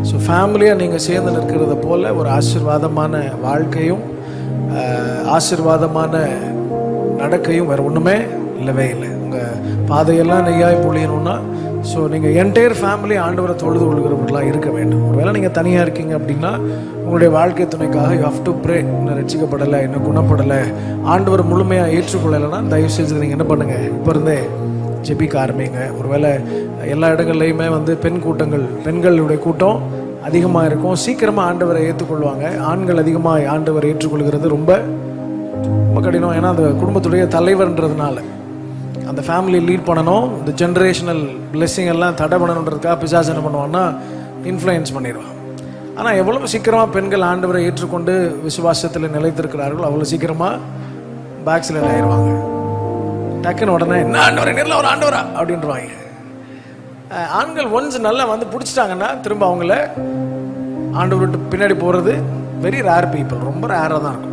ஸோ ஃபேமிலியாக நீங்கள் சேர்ந்து நிற்கிறத போல் ஒரு ஆசீர்வாதமான வாழ்க்கையும் ஆசீர்வாதமான நடக்கையும் வேறு ஒன்றுமே இல்லவே இல்லை. உங்கள் பாதையெல்லாம் நெய்யாய் பொழியணும்னா, ஸோ நீங்கள் என்டையர் ஃபேமிலி ஆண்டவரை தொழுது கொள்கிறவர்களாக இருக்க வேண்டும். ஒருவேளை நீங்கள் தனியாக இருக்கீங்க அப்படின்னா, உங்களுடைய வாழ்க்கை துணைக்காக யூ ஹவ் டு ப்ரே. இன்னும் ரட்சிக்கப்படலை, இன்னும் குணப்படலை, ஆண்டவர் முழுமையாக ஏற்றுக்கொள்ளலைன்னா தயவு செஞ்சு நீங்கள் என்ன பண்ணுங்கள், இப்போ இருந்தே ஜெபிக்க ஆரம்பிங்க. ஒருவேளை எல்லா இடங்கள்லையுமே வந்து பெண்களுடைய கூட்டம் அதிகமாக இருக்கும். சீக்கிரமாக ஆண்டவரை ஏற்றுக்கொள்வாங்க. ஆண்கள் அதிகமாக ஆண்டவரை ஏற்றுக்கொள்கிறது ரொம்ப ரொம்ப கடினம். ஏன்னா அந்த குடும்பத்துடைய தலைவர்ன்றதுனால அந்த ஃபேமிலி லீட் பண்ணணும். இந்த ஜென்ரேஷனல் பிளெஸ்ஸிங் எல்லாம் தடை பண்ணணுன்றதுக்காக பிசாசு என்ன பண்ணுவான்னா இன்ஃப்ளூயன்ஸ் பண்ணிடுவான். ஆனால் எவ்வளோ சீக்கிரமாக பெண்கள் ஆண்டவரை ஏற்றுக்கொண்டு விசுவாசத்தில் நிலைத்திருக்கிறார்கள், அவ்வளோ சீக்கிரமாக பேக்ஸ்லைட் ஆயிடுவாங்க. டக்குன்னு உடனே என்ன ஆண்டவரை நேரில் ஒரு ஆண்டவரா அப்படின்றவாங்க. ஆண்கள் ஒன்ஸ் நல்லா வந்து பிடிச்சிட்டாங்கன்னா திரும்ப அவங்கள ஆண்டவர்கிட்ட பின்னாடி போகிறது வெரி ரேர் பீப்புள், ரொம்ப ரேராக தான் இருக்கும்.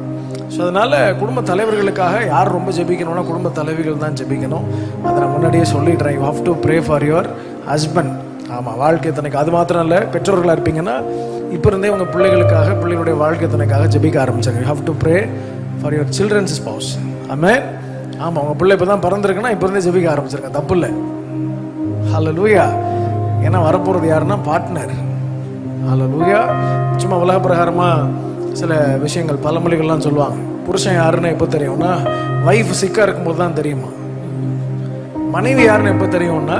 ஸோ அதனால் குடும்ப தலைவர்களுக்காக யார் ரொம்ப ஜெபிக்கணும்னா குடும்ப தலைவிகள் தான் ஜெபிக்கணும். அதை நான் முன்னாடியே சொல்லிடுறேன். You have to pray for your husband. ஆமாம், வாழ்க்கை துணைக்கு. அது மாத்திரம் இல்லை, பெற்றோர்களாக இருப்பீங்கன்னா இப்போ இருந்தே உங்கள் பிள்ளைகளுக்காக, பிள்ளைகளுடைய வாழ்க்கை துணைக்காக ஜெபிக்க ஆரம்பிச்சாங்க. You have to pray for your childrens spouse. ஆமென். ஆமாம், உங்கள் பிள்ளை இப்போ தான் பிறந்திருக்குன்னா இப்போ இருந்தே ஜெபிக்க ஆரம்பிச்சிருங்க, தப்பு இல்லை. ஹல்லேலூயா. ஏன்னா வரப்போகிறது யாருன்னா பார்ட்னர். ஹல்லேலூயா. சும்மா உலக பிரகாரமாக சில விஷயங்கள் பழமொழிகள்லாம் சொல்லுவாங்க. புருஷன் யாருன்னு எப்போ தெரியும்னா வைஃப் சிக்காக இருக்கும்போது தான் தெரியுமா. மனைவி யாருன்னு எப்போ தெரியும்னா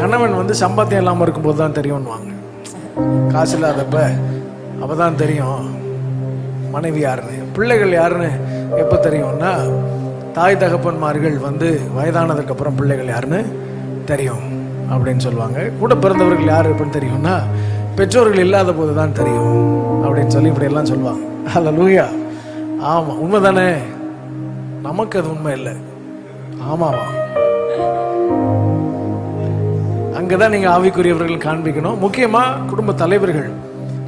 கணவன் வந்து சம்பாத்தியம் இல்லாமல் இருக்கும்போது தான் தெரியும்னுவாங்க. காசு இல்லாதப்ப அப்போ தான் தெரியும் மனைவி யாருன்னு. பிள்ளைகள் யாருன்னு எப்போ தெரியும்னா தாய் தகப்பன்மார்கள் வந்து வயதானதுக்கு அப்புறம் பிள்ளைகள் யாருன்னு தெரியும் அப்படின்னு சொல்லுவாங்க. கூட பிறந்தவர்கள் யார் எப்படின்னு தெரியும்னா பெற்றோர்கள் இல்லாத போது தான் தெரியும் அப்படின்னு சொல்லி இப்படி எல்லாம் சொல்லுவாங்க. ஹல்லேலூயா. ஆமாம், உண்மை தானே? நமக்கு அது உண்மை இல்லை. ஆமாவா? அங்கதான் நீங்க ஆவிக்குரியவர்கள் காண்பிக்கணும். முக்கியமா குடும்ப தலைவர்கள்.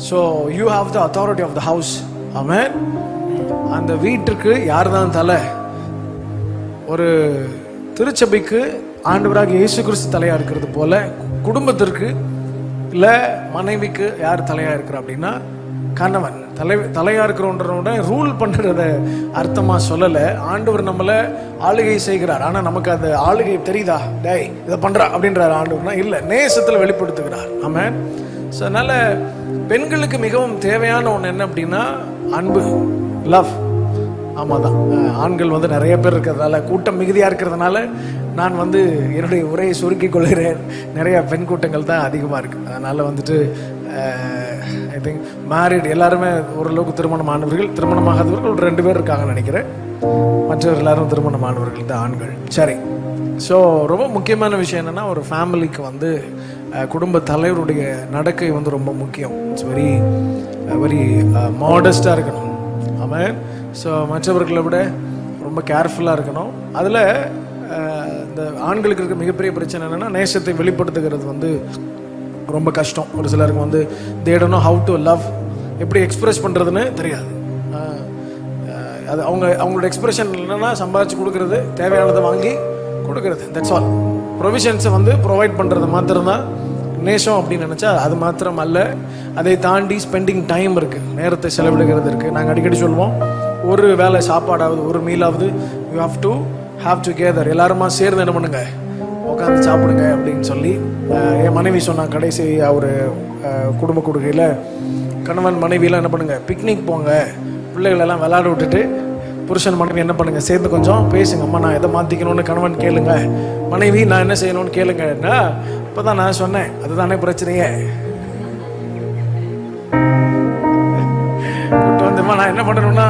So you have the authority of the house. ஆமென். அந்த வீட்டுக்கு யார் தான் தலை? ஒரு திருச்சபைக்கு ஆண்டவராக இயேசு கிறிஸ்து தலையா இருக்கிறது போல குடும்பத்திற்கு இல்லை மனைவிக்கு யார் தலையா இருக்கிற அப்படின்னா கணவன். தலையா இருக்கிறோன்றத ரூல் பண்றத அர்த்தமா சொல்லலை. ஆண்டவர் நம்மளை ஆளுகை செய்கிறார். ஆனா நமக்கு அந்த ஆளுகை தெரியுதா? டேய் இதை பண்றா அப்படின்றார் ஆண்டவர்னா இல்லை, நேசத்துல வெளிப்படுத்துகிறார். ஆமென். ஸோ அதனால பெண்களுக்கு மிகவும் தேவையான ஒன்று என்ன அப்படின்னா அன்பு, லவ். ஆமாம் தான். ஆண்கள் வந்து நிறைய பேர் இருக்கிறதுனால, கூட்டம் மிகுதியாக இருக்கிறதுனால நான் வந்து என்னுடைய உரையை சுருக்கிக் கொள்கிறேன். நிறைய பெண் கூட்டங்கள் தான் அதிகமாக இருக்குது. அதனால் வந்துட்டு ஐ திங்க் மேரிட் எல்லாருமே ஓரளவுக்கு திருமணமானவர்கள், திருமணமாகாதவர்கள் ஒரு 2 பேர் இருக்காங்கன்னு நினைக்கிறேன். மற்றவர் எல்லாரும் திருமணமானவர்கள் தான் ஆண்கள். சரி, ஸோ ரொம்ப முக்கியமான விஷயம் என்னென்னா, ஒரு ஃபேமிலிக்கு வந்து குடும்ப தலைவருடைய நடக்கை வந்து ரொம்ப முக்கியம். இட்ஸ் வெரி வெரி மாடஸ்டாக இருக்கணும். ஆமாம். ஸோ மற்றவர்களை விட ரொம்ப கேர்ஃபுல்லாக இருக்கணும். அதில் இந்த ஆண்களுக்கு இருக்க மிகப்பெரிய பிரச்சனை என்னென்னா, நேசத்தை வெளிப்படுத்துகிறது வந்து ரொம்ப கஷ்டம். ஒரு சிலருக்கு வந்து they don't know how to love, எப்படி எக்ஸ்பிரஸ் பண்ணுறதுன்னு தெரியாது. அது அவங்களோட எக்ஸ்பிரஷன் என்னென்னா, சம்பாதிச்சு கொடுக்கறது, தேவையானதை வாங்கி கொடுக்கறது, தட்ஸ் ஆல். ப்ரொவிஷன்ஸை வந்து ப்ரொவைட் பண்ணுறது மாத்திரம்தான் நேசம் அப்படின்னு நினச்சா அது மாத்திரம் அல்ல. அதை தாண்டி ஸ்பெண்டிங் டைம் இருக்குது, நேரத்தை செலவிடுகிறது இருக்குது. நாங்கள் அடிக்கடி சொல்லுவோம், ஒரு வேளை சாப்பாடாவது, ஒரு மீலாவது யூ ஹாவ் டுகெதர், எல்லாருமா சேர்ந்து என்ன பண்ணுங்க, உட்காந்து சாப்பிடுங்க அப்படின்னு சொல்லி. என் மனைவி சொன்னாங்க, கடைசி ஒரு குடும்ப கொடுக்கையில் கணவன் மனைவியெல்லாம் என்ன பண்ணுங்க, பிக்னிக் போங்க, பிள்ளைகளெல்லாம் விளையாட விட்டுட்டு புருஷன் மனைவி என்ன பண்ணுங்க, சேர்ந்து கொஞ்சம் பேசுங்க. அம்மா நான் எதை மாற்றிக்கணும்னு கணவன் கேளுங்க, மனைவி நான் என்ன செய்யணும்னு கேளுங்கன்னா. இப்போ தான் நான் சொன்னேன், அதுதானே பிரச்சனையே. வந்துமா நான் என்ன பண்ணணும்னா,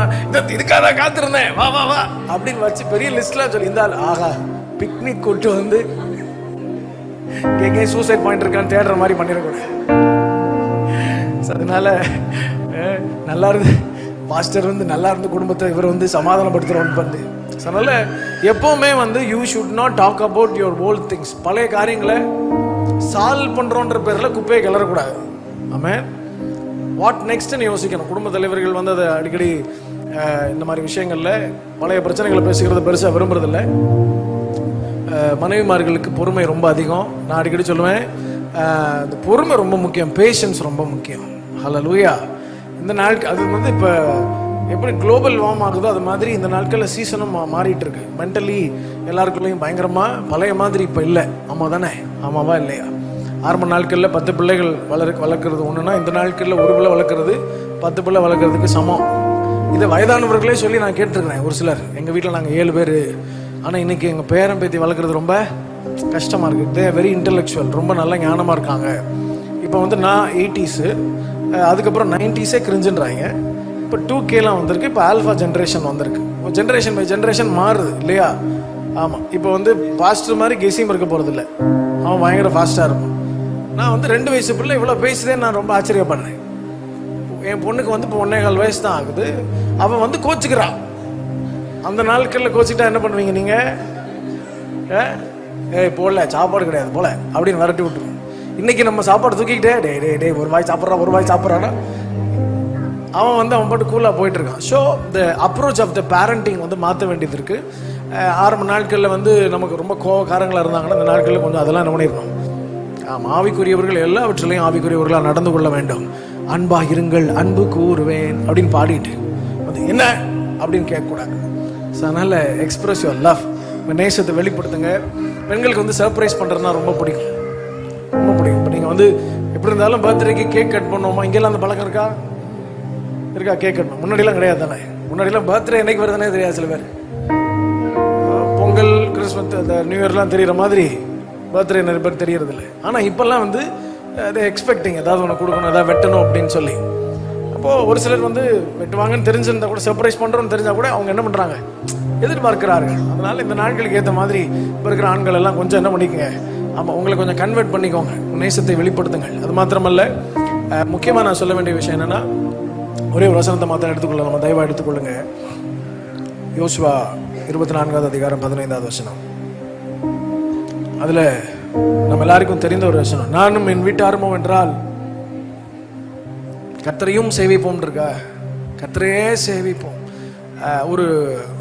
இதுக்காக தான் காத்திருந்தேன், வா வா வா அப்படின்னு வச்சு பெரிய லிஸ்ட்லாம் சொல்லி இருந்தால், ஆஹா பிக்னிக் கூட்டு வந்து எங்கேயும் சூசைட் பாயிண்ட் இருக்கான்னு தேடுற மாதிரி பண்ணிடக்கூடாது. அதனால நல்லா இருந்து பாஸ்டர் வந்து நல்லா இருந்து குடும்பத்தை இவர் வந்து சமாதானப்படுத்துகிறோன்னு பண்ணு. அதனால எப்பவுமே வந்து you should not talk about your old things. பழைய காரியங்களை சால்வ் பண்ணுறோன்ற பேரில் குப்பையை கிளறக்கூடாது. ஆமாம். வாட் நெக்ஸ்ட்னு யோசிக்கணும். குடும்ப தலைவர்கள் வந்து அதை அடிக்கடி இந்த மாதிரி விஷயங்களில் பழைய பிரச்சனைகளை பேசுகிறது பெருசாக விரும்புறதில்லை. மனைவிமார்களுக்கு பொறுமை ரொம்ப அதிகம். நான் அடிக்கடி சொல்லுவேன், இந்த பொறுமை ரொம்ப முக்கியம், பேஷன்ஸ் ரொம்ப முக்கியம். ஹல்லேலூயா. இந்த நாட்கள் அது வந்து இப்போ எப்படி குளோபல் வார்ம் ஆகுதோ அது மாதிரி இந்த நாட்களில் சீசனும் மாறிட்டு இருக்கு. மென்டலி எல்லாருக்குள்ளேயும் பயங்கரமாக பழைய மாதிரி இப்போ இல்லை. ஆமாம் தானே? ஆமாவா இல்லையா? ஆரம்ப நாட்களில் 10 பிள்ளைகள் வளர்க்குறது ஒன்றுனா, இந்த நாட்களில் ஒரு பிள்ளை வளர்க்குறது 10 பிள்ளை வளர்க்குறதுக்கு சமம். இதை வயதானவர்களே சொல்லி நான் கேட்டிருக்கிறேன். ஒரு சிலர், எங்கள் வீட்டில் நாங்கள் 7 பேர், ஆனால் இன்றைக்கி எங்கள் பேரன் பேத்தி வளர்க்குறது ரொம்ப கஷ்டமாக இருக்குது. தே வெரி இன்டெலெக்சுவல், ரொம்ப நல்ல ஞானமாக இருக்காங்க. இப்போ வந்து நான் 80s, அதுக்கப்புறம் 90s கிரிஞ்சுன்றாங்க. இப்போ 2Kலாம் வந்திருக்கு. இப்போ ஆல்ஃபா ஜென்ரேஷன் வந்திருக்கு. இப்போ ஜென்ரேஷன் பை ஜென்ரேஷன் மாறுது இல்லையா? ஆமாம். இப்போ வந்து பாஸ்டர் மாதிரி கெசியும் இருக்க போகிறது இல்லை. அவன் பயங்கர ஃபாஸ்ட்டாக இருக்கும். நான் வந்து 2 வயசு பிள்ளை இவ்வளோ பேசுதேன்னு நான் ரொம்ப ஆச்சரியப்படுறேன். என் பொண்ணுக்கு வந்து இப்போ 1.25 வயசு தான் ஆகுது. அவன் வந்து கோச்சுக்கிறான். அந்த நாட்களில் கோச்சிக்கிட்டா என்ன பண்ணுவீங்க நீங்கள்? போடல, சாப்பாடு கிடையாது போல அப்படின்னு விரட்டி விட்டுருவோம். இன்னைக்கு நம்ம சாப்பாடு தூக்கிக்கிட்டே டே ஒரு வாய் சாப்பிட்றான்னா அவன் வந்து அவன் பாட்டு கூலாக போயிட்டு இருக்கான். So the approach of the parenting வந்து மாற்ற வேண்டியது இருக்கு. ஆரம்ப நாட்களில் வந்து நமக்கு ரொம்ப கோவக்காரங்களாக இருந்தாங்கன்னா இந்த நாட்களில் கொஞ்சம் அதெல்லாம் என்ன பண்ணிடணும். ஆவிக்குரியவர்கள் எல்லாவற்றிலையும் ஆவிக்குரியவர்களாக நடந்து கொள்ள வேண்டும். அன்பாக இருங்கள், அன்பு கூறுவேன் அப்படின்னு பாடிட்டு அது என்ன அப்படின்னு கேட்கக்கூடாது. ஸோ அதனால் எக்ஸ்பிரஸ் யுவர் லவ், நேசத்தை வெளிப்படுத்துங்க. பெண்களுக்கு வந்து சர்ப்ரைஸ் பண்ணுறதுனா ரொம்ப பிடிக்கும், ரொம்ப பிடிக்கும். இப்போ நீங்கள் வந்து எப்படி இருந்தாலும் பர்த்டேக்கு கேக் கட் பண்ணுவோமா? இங்கெல்லாம் அந்த பழக்கம் இருக்கா? கேக் கட்டணும். முன்னாடிலாம் கிடையாது தானே? முன்னாடிலாம் பர்த்டே என்னைக்கு வருதுன்னே தெரியாது. சில பேர் பொங்கல், கிறிஸ்மஸ், அந்த நியூ இயர்லாம் தெரிகிற மாதிரி பர்த்டே நிறைய பேர் தெரியறதில்லை. ஆனால் இப்போல்லாம் வந்து அதை எக்ஸ்பெக்டிங் ஏதாவது ஒன்று கொடுக்கணும், ஏதாவது வெட்டணும் அப்படின்னு சொல்லி. அப்போது ஒரு சிலர் வந்து வெட்டுவாங்கன்னு தெரிஞ்சிருந்தா கூட, சர்ப்ரைஸ் பண்ணுறோன்னு தெரிஞ்சால் கூட அவங்க என்ன பண்ணுறாங்க, எதிர்பார்க்கிறார்கள். அதனால் இந்த நாட்களுக்கு ஏற்ற மாதிரி இப்போ இருக்கிற ஆண்கள் எல்லாம் கொஞ்சம் என்ன பண்ணிக்கங்க, ஆமாம் உங்களை கொஞ்சம் கன்வெர்ட் பண்ணிக்கோங்க, நேசத்தை வெளிப்படுத்துங்கள். அது மாத்திரமல்ல, முக்கியமாக நான் சொல்ல வேண்டிய விஷயம் என்னென்னா, ஒரே ஒரு வசனத்தை மாத்திரம் எடுத்துக்கொள்ள, நம்ம தயவாக எடுத்துக்கொள்ளுங்க. யோசுவா 24வது அதிகாரம் 15வது வசனம். அதில் நம்ம எல்லாருக்கும் தெரிந்த ஒரு வசனம், நானும் என் வீட்டாருமோ என்றால் கர்த்தரையும் சேவிப்போம் இருக்கா, கர்த்தரையே சேவிப்போம். ஒரு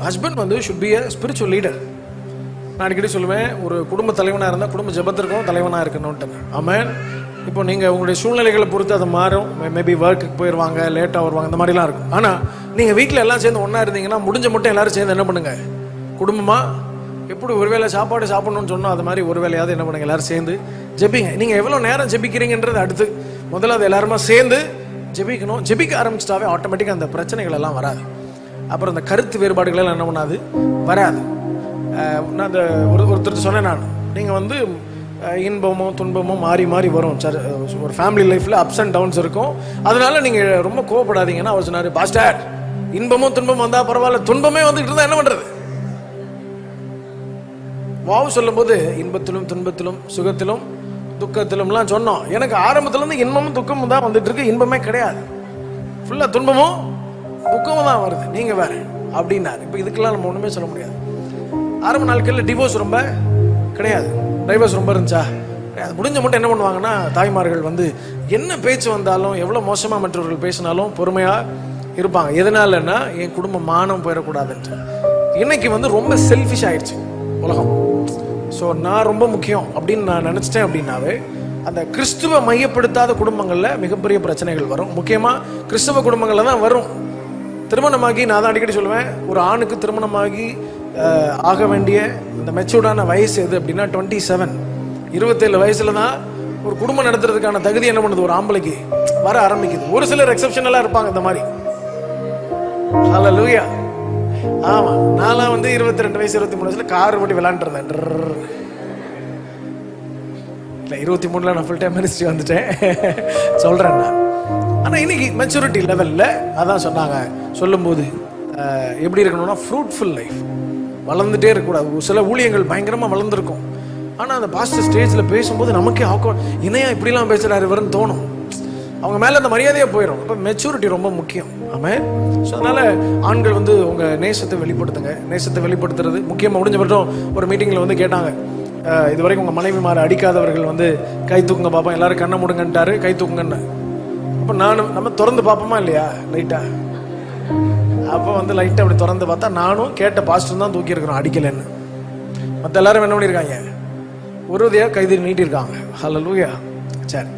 ஹஸ்பண்ட் வந்து should be a spiritual leader. நான் அடிக்கடி சொல்லுவேன், ஒரு குடும்ப தலைவனாக இருந்தால் குடும்ப ஜெபத்திற்கும் தலைவனாக இருக்கணும்ட்டு. ஆமாம். இப்போ நீங்கள் உங்களுடைய சூழ்நிலைகளை பொறுத்து அது மாறும். மேபி ஒர்க்குக்கு போயிடுவாங்க, லேட்டாக வருவாங்க, இந்த மாதிரிலாம் இருக்கும். ஆனால் நீங்கள் வீட்டில் எல்லாம் சேர்ந்து ஒன்றா இருந்தீங்கன்னா முடிஞ்ச மட்டும் எல்லோரும் சேர்ந்து என்ன பண்ணுங்க, குடும்பமாக எப்படி ஒருவேளை சாப்பாடு சாப்பிடணும்னு சொன்னோம் அது மாதிரி ஒரு வேலையாவது என்ன பண்ணுங்க, எல்லோரும் சேர்ந்து ஜெபிங்க. நீங்கள் எவ்வளோ நேரம் ஜெபிக்கிறீங்கன்றது அடுத்து. முதல்ல அது எல்லாருமா சேர்ந்து ஜெபிக்கணும். ஜெபிக்க ஆரம்பிச்சிட்டாவே ஆட்டோமேட்டிக்காக அந்த பிரச்சனைகள் எல்லாம் வராது. அப்புறம் அந்த கருத்து வேறுபாடுகள் எல்லாம் என்ன பண்ணாது, வராது. நான் அந்த ஒருத்தர் சொன்னேன், நான் நீங்கள் வந்து இன்பமோ துன்பமோ மாறி மாறி வரும். ஒரு ஃபேமிலி லைஃப்பில் அப்ஸ் அண்ட் டவுன்ஸ் இருக்கும். அதனால நீங்கள் ரொம்ப கோவப்படாதீங்கன்னா, அவர் சொன்னார், பாஸ்டர் இன்பமும் துன்பமும் வந்தால் பரவாயில்ல, துன்பமே வந்துக்கிட்டு இருந்தால் என்ன பண்ணுறது, வாவ் சொல்லும்போது இன்பத்திலும் துன்பத்திலும் சுகத்திலும் துக்கத்திலும்லாம் சொன்னோம். எனக்கு ஆரம்பத்துல இருந்து இன்பமும் துக்கமும் தான் வந்துட்டு இருக்கு, இன்பமே கிடையாது. ஃபுல்லா துன்பமும் துக்கமும் தான் வருது, நீங்க வேற அப்படின்னாரு. இப்போ இதுக்கெல்லாம் நம்ம ஒண்ணுமே சொல்ல முடியாது. ஆரம்ப நாட்களில் டிவோர்ஸ் ரொம்ப கிடையாது, டைவர்ஸ் ரொம்ப இருந்துச்சா கிடையாது. முடிஞ்ச மட்டும் என்ன பண்ணுவாங்கன்னா தாய்மார்கள் வந்து என்ன பேச்சு வந்தாலும் எவ்வளோ மோசமாக மற்றவர்கள் பேசினாலும் பொறுமையாக இருப்பாங்க. எதனாலன்னா என் குடும்பம் மானம் போயிடக்கூடாதுன்ட்டு. இன்னைக்கு வந்து ரொம்ப செல்ஃபிஷ் ஆயிடுச்சு உலகம். ஸோ நான் ரொம்ப முக்கியம் அப்படின்னு நான் நினச்சிட்டேன் அப்படின்னாவே அந்த கிறிஸ்துவ மையப்படுத்தாத குடும்பங்களில் மிகப்பெரிய பிரச்சனைகள் வரும். முக்கியமாக கிறிஸ்துவ குடும்பங்களில் தான் வரும். திருமணமாகி நான் தான் அடிக்கடி சொல்லுவேன், ஒரு ஆணுக்கு திருமணமாகி ஆக வேண்டிய இந்த மெச்சூர்டான வயசு எது அப்படின்னா 27, 27 வயசுல தான் ஒரு குடும்பம் நடத்துறதுக்கான தகுதி என்ன பண்ணுது ஒரு ஆம்பளைக்கு வர ஆரம்பிக்குது. ஒரு சிலர் எக்ஸப்ஷனலா இருப்பாங்க இந்த மாதிரி. ஹல்லேலூயா. ஆமா, நான்லாம் வந்து 22 வயசு 23 வயசுல கார் ஓட்டி விளையாண்டுருந்தேன். இல்லை 23ல நான் ஃபுல் டைம் மினிஸ்ட்ரி வந்துட்டேன் சொல்றேன் நான். ஆனால் இன்னைக்கு மெச்சூரிட்டி லெவலில் அதான் சொன்னாங்க. சொல்லும்போது எப்படி இருக்கணும்னா ஃப்ரூட்ஃபுல் லைஃப், வளர்ந்துட்டே இருக்கக்கூடாது. சில ஊழியங்கள் பயங்கரமாக வளர்ந்துருக்கும், ஆனால் அந்த பாஸ்டர் ஸ்டேஜில் பேசும்போது நமக்கே இணையா இப்படிலாம் பேசுகிறாரு இவருன்னு தோணும். அவங்க மேலே அந்த மரியாதையாக போயிடும். அப்போ மெச்சூரிட்டி ரொம்ப முக்கியம். ஆமாம். ஸோ அதனால் ஆண்கள் வந்து உங்கள் நேசத்தை வெளிப்படுத்துங்க. நேசத்தை வெளிப்படுத்துறது முக்கியமாக. முடிஞ்ச மட்டும் ஒரு மீட்டிங்கில் வந்து கேட்டாங்க, இது வரைக்கும் உங்கள் மனைவி மாற அடிக்காதவர்கள் வந்து கை தூக்குங்க பார்ப்போம், எல்லாரும் கண்ணை முடுங்கன்ட்டாரு, கை தூக்குங்கன்னு. அப்போ நம்ம திறந்து பார்ப்போமா இல்லையா லைட்டாக? அப்போ வந்து லைட்டாக அப்படி திறந்து பார்த்தா நானும் கேட்ட பாஸ்டர் தான் தூக்கியிருக்கிறோம் அடிக்கலைன்னு. மற்ற எல்லாரும் என்ன பண்ணியிருக்காங்க, உறுதியாக கைது நீட்டியிருக்காங்க. ஹல்லேலூயா. சரி,